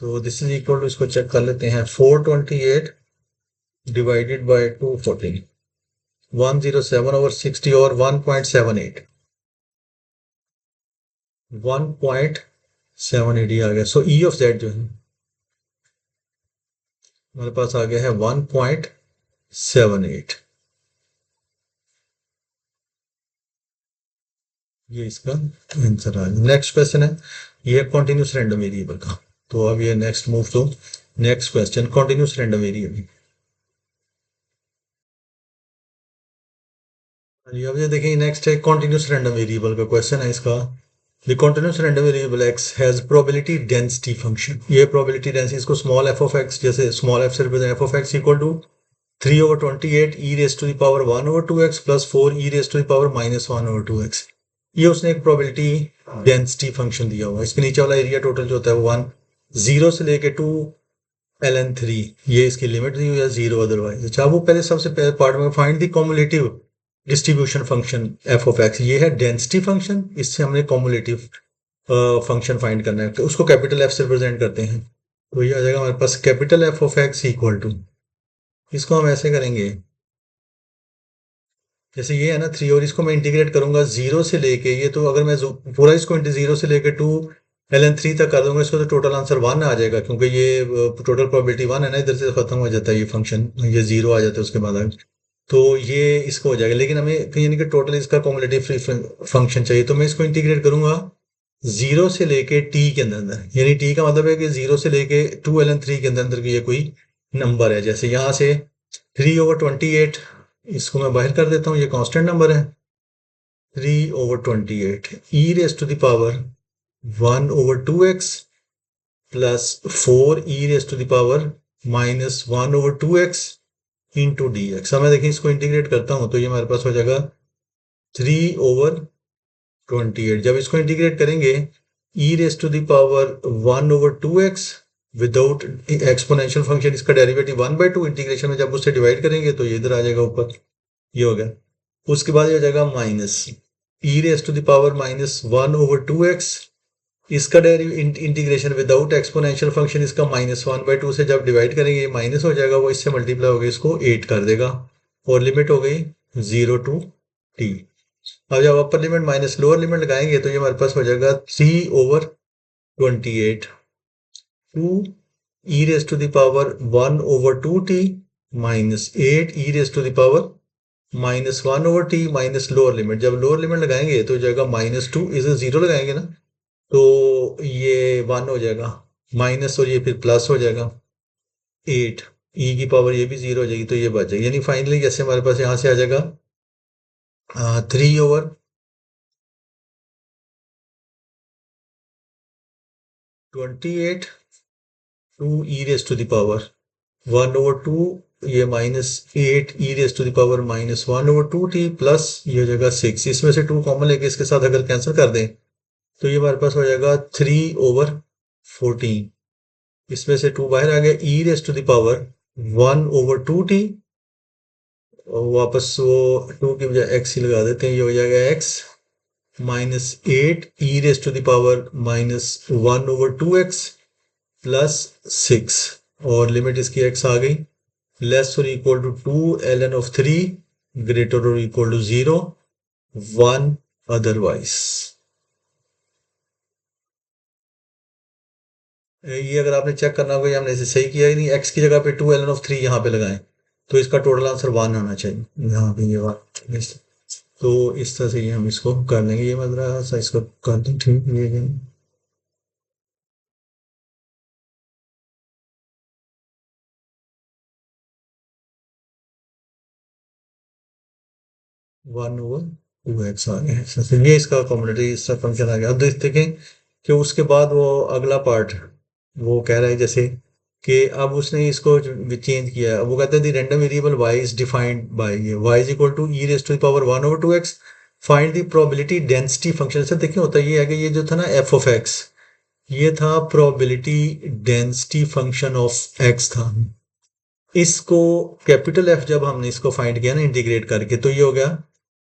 So this is equal to, इसको चेक कर लेते हैं, 428 डिवाइडेड बाय 240, 107/60 और 1.78, 1.78 आ गया। सो ई ऑफ जेड जो है हमारे पास आ गया है 1.78, ये इसका आंसर आ गया। नेक्स्ट क्वेश्चन है, ये कंटिन्यूस रैंडम वेरिएबल का, तो अब ये next move to next question, continuous random variable. अब ये देखिए नेक्स्ट है कंटिन्यूस रैंडम वेरिएबल का क्वेश्चन है इसका, the continuous random variable x has probability density function. ये प्रोबेबिलिटी डेंसिटी इसको स्मॉल f ऑफ x, जैसे स्मॉल f से represent f of x equal to 3/28 e raise to the power 1/2x plus 4 e raise to the power -1/2x। ये उसने एक probability density function दिया हुआ है। इसके नीचे वाला एरिया टोटल जो होता है वो 1 0 से लेके 2 ln3, ये इसकी लिमिट दी हुई है 0 अदरवाइज। अच्छा, वो पहले सबसे पहले पार्ट में find the cumulative distribution function f of x। ये है डेंसिटी फंक्शन, इससे हमने कॉमुलेटिव फंक्शन फाइंड करना है, तो उसको कैपिटल f से रिप्रेजेंट करते हैं। तो ये आ जाएगा हमारे पास capital f of x equal to, इसको हम ऐसे करेंगे जैसे ये है ना 3, और इसको मैं इंटीग्रेट करूंगा 0 से लेके, ये तो अगर मैं पूरा इसको 0 से लेके 2 ln3 तक कर दूंगा इसको, तो टोटल आंसर 1 आ जाएगा, क्योंकि ये टोटल प्रोबेबिलिटी 1 है ना, इधर से खत्म हो जाता है ये फंक्शन, ये 0 आ जाता है उसके बाद आगे। तो ये इसको हो जाएगा, लेकिन हमें यानी कि टोटल इसका कॉमुलेटिव फंक्शन चाहिए, तो मैं इसको इंटीग्रेट करूंगा 0 से लेके t के अंदर अंदर, यानी t का मतलब है कि 0 से लेके 2 ln3 के अंदर अंदर ये कोई नंबर है। जैसे यहाँ से 3/28, इसको मैं बाहर कर देता हूँ, ये कांस्टेंट नंबर है 3/28 e raise to the power 1/2x plus 4 e raise to the power -1/2x into d x. अब मैं देखिए इसको इंटीग्रेट करता हूँ तो ये हमारे पास हो जाएगा 3/28। जब इसको इंटीग्रेट करेंगे e raise to the power 1/2x without exponential function, इसका डेरिवेटिव 1/2, इंटीग्रेशन में जब उससे डिवाइड करेंगे तो ये इधर आ जाएगा ऊपर, ये हो गया। उसके बाद ये हो जाएगा minus e raise to the power -1/2x, इसका इंटीग्रेशन विदाउट एक्सपोनेंशियल फंक्शन, इसका -1/2 से जब डिवाइड करेंगे ये माइनस हो जाएगा, वो इससे मल्टीप्लाई हो गई, इसको 8 कर देगा, और लिमिट हो गई 0 टू t। अब जब upper limit minus lower limit लगाएंगे तो ये हमारे पास हो जाएगा 3/28 2 e raise to the power 1/2t minus 8 e raise to the power -1/t minus lower limit, जब लोअर लिमिट लगाएंगे तो जाएगा -2, इसे 0 लगाएंगे ना तो ये 1 हो जाएगा माइनस, और ये फिर प्लस हो जाएगा 8 e की पावर, ये भी 0 हो जाएगी, तो ये बच जाएगी। यानी फाइनली जैसे हमारे पास यहाँ से आ जाएगा 3/28 2 e raise to the power 1/2, ये -8 e raise to the power -1/2t plus ये हो जाएगा 6, इसमें से 2 कॉमन लेके इसके साथ अगर कैंसिल कर दें तो ये हमारे पास हो जाएगा 3/14, इसमें से 2 बाहर आ गया, e raise to the power 1/2t, और वापस वो 2 की बजाय x ही लगा देते हैं, ये हो जाएगा x -8 e raise to the power -1/2x plus 6, और लिमिट इसकी x आ गई लेस और equal to 2 ln of 3 greater और इक्वल टू 0 1 अदरवाइज। ये अगर आपने चेक करना होगा हमने इसे सही किया ही नहीं, x की जगह पे 2 ln ऑफ 3 यहाँ पे लगाएं तो इसका टोटल आंसर 1 आना चाहिए, यहाँ पे ये बात। तो इस तरह से ये हम इसको कर लेंगे, ये मैं जरा सा इसको कर दूँ, ठीक है। वन ओवर 2x आ गया है, ये इसका कॉम्बिनेटरी इसका फंक्शन आ गया। अब देखें कि उसके बाद वो अगला पार्ट वो कह रहा है जैसे कि अब उसने इसको चेंज किया है, वो कहते हैं the random variable y is defined by y is equal to e raise to the power 1/2x find the probability density function. से देखिए होता ये है कि ये जो था ना f ऑफ x, ये था probability density function of x था। इसको कैपिटल F जब हमने इसको फाइंड किया ना इंटीग्रेट करके, तो ये हो गया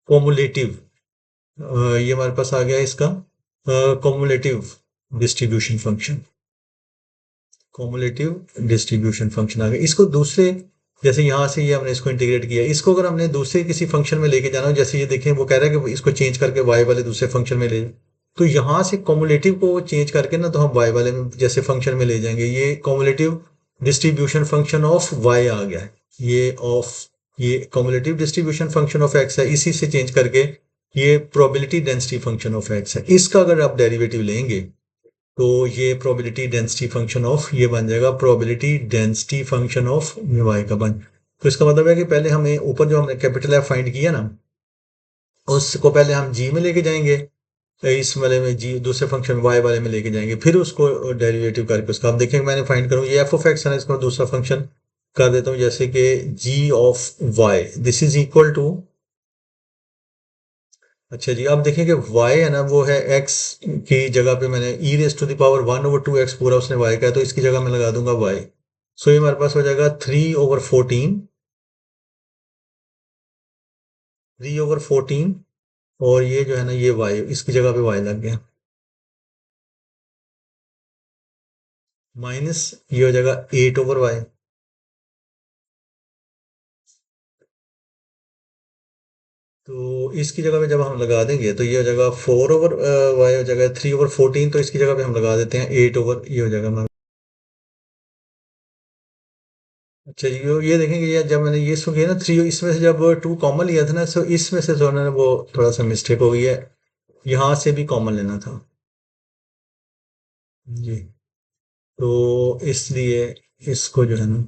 कॉमुलेटिव, ये हमारे पास आ गया इसका cumulative distribution function, cumulative distribution function आ गया। इसको दूसरे, जैसे यहाँ से ये हमने इसको इंटीग्रेट किया, इसको अगर हमने दूसरे किसी फंक्शन में लेके जाना हो, जैसे ये देखें वो कह रहा है कि इसको चेंज करके y वाले दूसरे फंक्शन में ले, तो यहाँ से कॉमुलेटिव को चेंज करके ना तो हम y वाले में जैसे फंक्शन में ले जाएंगे, ये cumulative distribution function of y आ गया है, ये cumulative distribution function of x है, इसी से चेंज करके ये probability density function of x है। इसका अगर आप डेरिवेटिव लेंगे तो ये प्रोबेबिलिटी डेंसिटी फंक्शन ऑफ ये बन जाएगा probability density function of y का बन। तो इसका मतलब है कि पहले हमें ऊपर जो हमने कैपिटल F फाइंड किया ना, उसको पहले हम g में लेके जाएंगे, इस वाले में जी दूसरे फंक्शन वाई वाले में लेके जाएंगे, फिर उसको डेरिवेटिव करके उसका आप देखेंगे मैंने फाइंड करूँ ये एफ ऑफ एक्स है ना, इसको मैं दूसरा फंक्शन कर देता हूँ, जैसे कि G of Y this is equal to, अच्छा जी अब देखें कि y है ना वो है x की जगह पे मैंने e raise to the power 1/2x पूरा उसने y का है, तो इसकी जगह मैं लगा दूंगा y। सो ये हमारे पास हो जाएगा 3/14, 3/14, और ये जो है ना ये y इसकी जगह पे y लग गया, माइनस ये हो जाएगा 8/y। तो इसकी जगह पे जब हम लगा देंगे तो ये हो जाएगा 4/y हो जाएगा 3/14, तो इसकी जगह पे हम लगा देते हैं 8 ये हो जाएगा। अच्छा जी ये देखेंगे ये जब मैंने ये इसको किया ना थ्री, इसमें से जब टू कॉमन लिया था ना, सो इसमें से जो है ना वो थोड़ा सा मिस्टेक हो गई है, यहाँ से भी कॉमन लेना था जी। तो इसलिए इसको जो है ना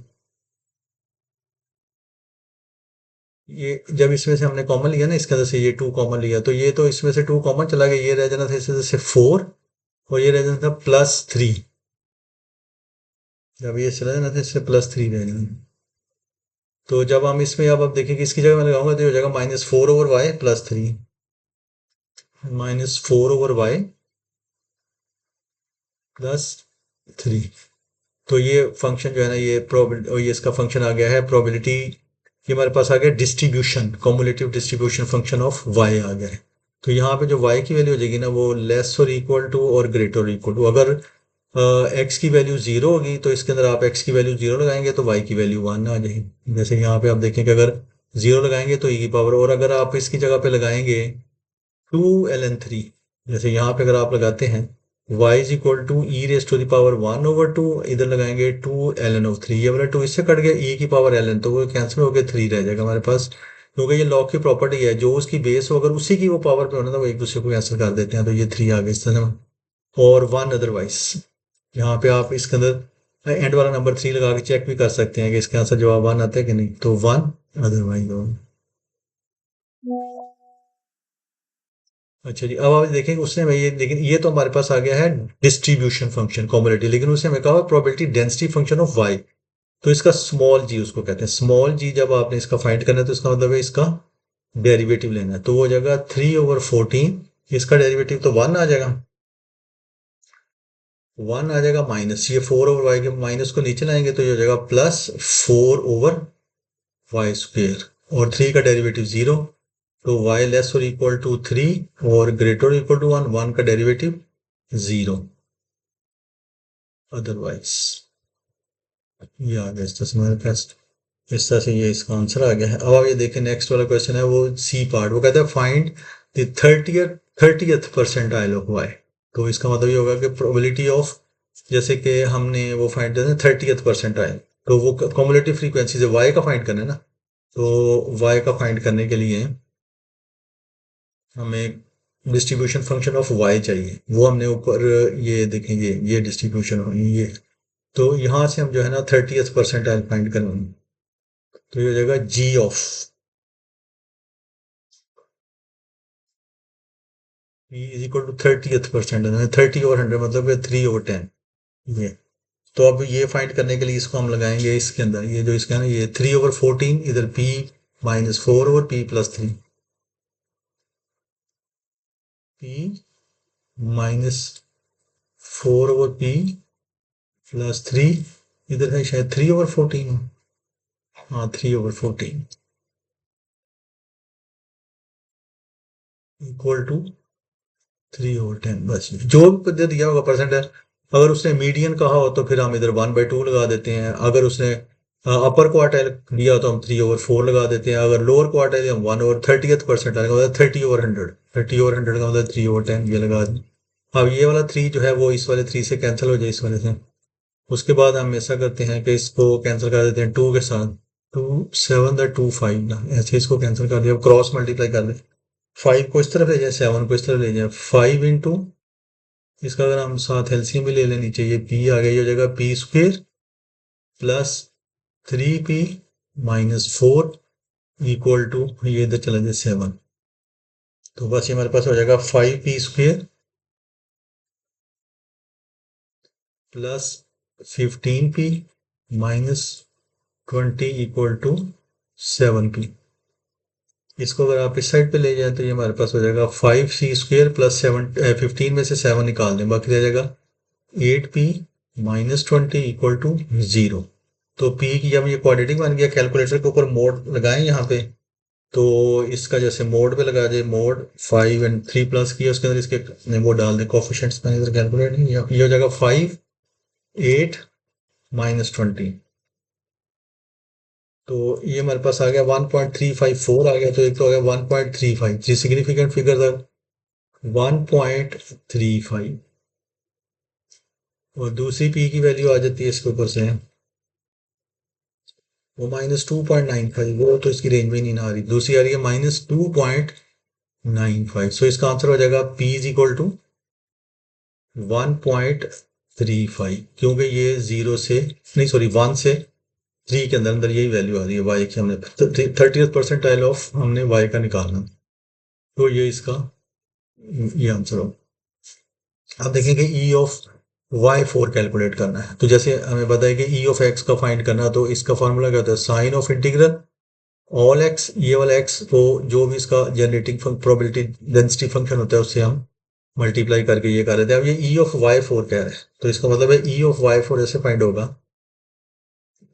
ये जब इसमें से हमने कॉमन लिया ना इसके अंदर से ये टू कॉमन लिया, तो ये तो इसमें से टू कॉमन चला गया, ये रह जाना था इसमें से 4, और ये रह जाना था +3, जब ये चला जाना था इससे +3 रह जाना। तो जब हम इसमें अब देखेंगे इसकी जगह मैं लगाऊंगा तो ये हो जाएगा -4/y +3, -4/y +3। तो ये फंक्शन जो है ना ये प्रोबेबिलिटी, और ये इसका फंक्शन आ गया है प्रोबेबिलिटी, ये हमारे पास आ गया distribution, cumulative distribution function of Y आ गया है। तो यहाँ पे जो वाई की वैल्यू हो जाएगी ना वो लेस और इक्वल टू और ग्रेटर और इक्वल टू, अगर एक्स की वैल्यू जीरो होगी तो इसके अंदर आप एक्स की वैल्यू जीरो लगाएंगे तो वाई की वैल्यू वन आ जाएगी, जैसे यहाँ पे आप देखें कि अगर जीरो लगाएंगे तो ई की पावर, और अगर आप इसकी जगह पे लगाएंगे 2 ln 3, जैसे यहाँ पे अगर आप लगाते हैं y is equal to e raise to the power 1/2, इधर लगाएंगे 2 ln of 3, ये वाला 2 इससे कट गया, e की पावर ln तो वो कैंसिल हो गया, 3 रह जाएगा हमारे पास, क्योंकि ये लॉग की प्रॉपर्टी है जो उसकी बेस हो अगर उसी की वो पावर पे होना था वो एक दूसरे को कैंसिल कर देते हैं, तो ये 3 आ गया इस तरह। और 1 अदरवाइज, यहाँ पे आप इसके अंदर एंड वाला नंबर 3 लगा के चेक भी कर सकते हैं कि इसके आंसर जवाब 1 आता है कि नहीं, तो 1 अदरवाइज। अच्छा जी अब आप देखेंगे उसने हमें ये, लेकिन ये तो हमारे पास आ गया है डिस्ट्रीब्यूशन फंक्शन कॉमुलेटिव, लेकिन उसने हमें कहा probability density function of y, तो इसका स्मॉल जी उसको कहते हैं, स्मॉल जी जब आपने इसका फाइंड करना है तो इसका मतलब है इसका डेरिवेटिव लेना है, तो वो हो जाएगा 3/14, इसका डेरिवेटिव तो 1 आ जाएगा, 1 आ जाएगा, माइनस ये 4/y के माइनस को नीचे लाएंगे तो ये हो जाएगा +4/y², और 3 का डेरिवेटिव 0, तो y लेस और इक्वल टू 3 और ग्रेटर और इक्वल टू 1, 1 का डेरिवेटिव 0 अदरवाइज। ये आ गया इस तरह से हमारे पास, इस तरह से ये इसका आंसर आ गया है। अब आप ये देखें नेक्स्ट वाला क्वेश्चन है वो सी पार्ट, वो कहता है find the 30th percentile of y, तो इसका मतलब ये होगा कि प्रोबेबिलिटी ऑफ, जैसे कि हमने वो फाइंड करना है 30th परसेंटाइल, तो वो कॉमुलेटिव फ्रीक्वेंसी से वाई का फाइंड करना है ना, तो वाई का फाइंड करने के लिए हमें डिस्ट्रीब्यूशन फंक्शन ऑफ वाई चाहिए, वो हमने ऊपर ये देखेंगे ये डिस्ट्रीब्यूशन ये, तो यहाँ से हम जो है ना 30th परसेंटाइल फाइंड करेंगे, तो ये हो जाएगा G of p is equal to 30th percent, 30/100 मतलब 3/10 ये। तो अब ये फाइंड करने के लिए इसको हम लगाएंगे इसके अंदर, ये जो इसका है ना ये 3/14, इधर p -4/p+3, p -4/p+3, इधर है शायद 3/14, हाँ 3/14 इक्वल टू 3/10, बस जो भी दिया होगा परसेंट है। अगर उसने मीडियन कहा हो तो फिर हम इधर 1/2 लगा देते हैं, अगर उसने अपर क्वार्टाइल दिया तो हम 3/4 लगा देते हैं, अगर लोअर क्वार्टाइल हम 1/30th परसेंट आएगा मतलब 30/100, 30/100 का मतलब 3/10 ये लगा दें। अब ये वाला 3 जो है वो इस वाले 3 से कैंसिल हो जाए इस वाले से, उसके बाद हम ऐसा करते हैं कि इसको कैंसिल कर देते हैं 2 के साथ, 2 7 2 5 ना, ऐसे इसको कैंसिल कर दिया, क्रॉस मल्टीप्लाई कर दें, 5 को इस तरफ ले जाए 7 को इस तरफ ले जाए, 5 × इसका अगर हम साथ एलसीएम भी ले लेनी चाहिए, पी आ गया, ये हो जाएगा p² +3p - 4 इक्वल टू ये इधर चला जाए 7, तो बस ये हमारे पास हो जाएगा 5p² plus 15p minus 20 equal to 7p। इसको अगर आप इस साइड पे ले जाएं तो ये हमारे पास हो जाएगा 5c² प्लस 15 में से 7 निकाल दें, बाकी रह जाएगा 8p माइनस 20 इक्वल टू 0। तो p की जब ये क्वाड्रेटिक बन गया, कैलकुलेटर के ऊपर मोड लगाएं यहाँ पे, तो इसका जैसे मोड पे लगा दे, मोड 5 एंड 3 प्लस किया, उसके अंदर इसके वो डाल दें कोफिशिएंट्स। मैंने इधर कैलकुलेट नहीं किया, ये हो जाएगा 5 8 माइनस 20। तो ये हमारे पास आ गया 1.354 आ गया। तो एक तो आ गया 1.35, थ्री सिग्निफिकेंट फिगर था 1.35, और दूसरी पी की वैल्यू आ जाती है इसके ऊपर से, वो -2.95, वो तो इसकी रेंज में नहीं ना आ रही। दूसरी आ रही है -2.95। सो इसका आंसर हो जाएगा P इज इक्वल टू 1.35, क्योंकि ये 0 से नहीं, सॉरी 1 से 3 के अंदर अंदर यही वैल्यू आ रही है वाई की। हमने 30th परसेंटाइल ऑफ हमने वाई का निकालना, तो ये इसका ये आंसर हो। आप देखेंगे ई ऑफ y4 कैलकुलेट करना है, तो जैसे हमें पता है कि ई ऑफ x का फाइंड करना, तो इसका फॉर्मूला क्या होता है, sign of integral all x, ये वाला x को जो भी इसका जनरेटिंग प्रोबेबिलिटी डेंसिटी फंक्शन होता है उससे हम मल्टीप्लाई करके ये कर रहे थे। अब ये ई ऑफ y4 कह रहे हैं, तो इसका मतलब है ई ऑफ y4 ऐसे फाइंड होगा,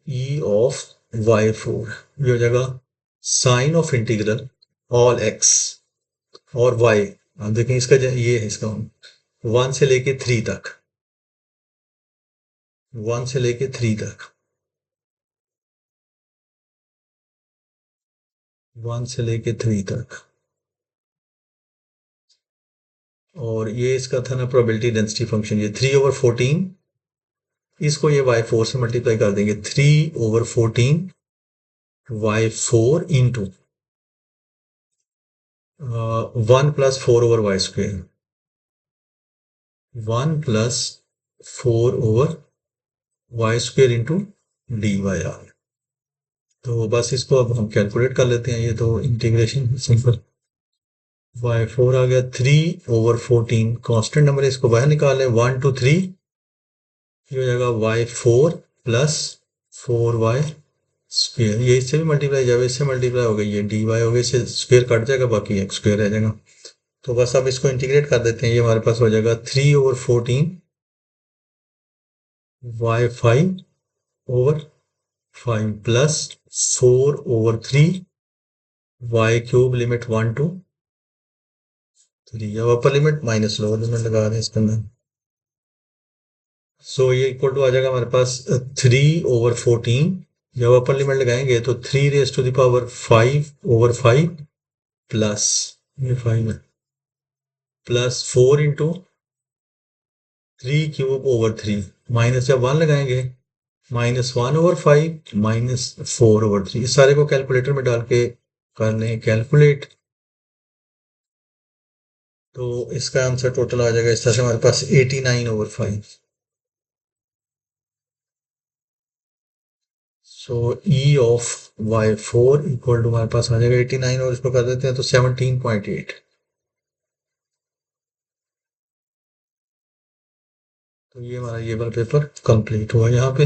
ई ऑफ y4 ये हो जाएगा sign of integral all x और y। आप देखें इसका ये है इसका 1 से लेके 3 तक, 1 से लेके 3 तक, 1 से लेके 3 तक। और ये इसका था ना प्रोबेबिलिटी डेंसिटी फंक्शन, ये 3/14, इसको ये y4 से मल्टीप्लाई कर देंगे, 3/14 y4 into 1 plus 4/y², 1 plus 4/y² into dy। तो बस इसको अब हम कैलकुलेट कर लेते हैं, ये तो इंटीग्रेशन सिंपल। y4 आ गया 3/14, कांस्टेंट नंबर है, इसको बाहर निकाल लें, 1 2 3, ये हो जाएगा y4 प्लस 4y²। ये इससे भी मल्टीप्लाई, जब इससे मल्टीप्लाई हो गई ये dy हो गया, इससे स्क्वेयर कट जाएगा, बाकी x² रह जाएगा। तो बस अब इसको इंटीग्रेट कर देते हैं, ये हमारे पास हो जाएगा 3/14 y5/5 plus 4/3 y³ limit 1 to 3। अब अपर लिमिट माइनस लोअर लिमिट लगा रहे हैं इसके अंदर। सो ये इक्वल टू आ जाएगा हमारे पास 3/14, जब अपर लिमिट लगाएंगे तो 3⁵ प्लस ये 5 है, प्लस 4 × 3³ माइनस जब 1 लगाएंगे -1/5 माइनस 4/3। इस सारे को कैलकुलेटर में डाल के कर लें कैलकुलेट, तो इसका आंसर टोटल आ जाएगा इस तरह से हमारे पास 89/5। So E of y4 equal to हमारे पास आ जाएगा 89, और इसको कर देते हैं तो 17.8। तो ये हमारा ये वाला पेपर कंप्लीट हुआ यहाँ पे।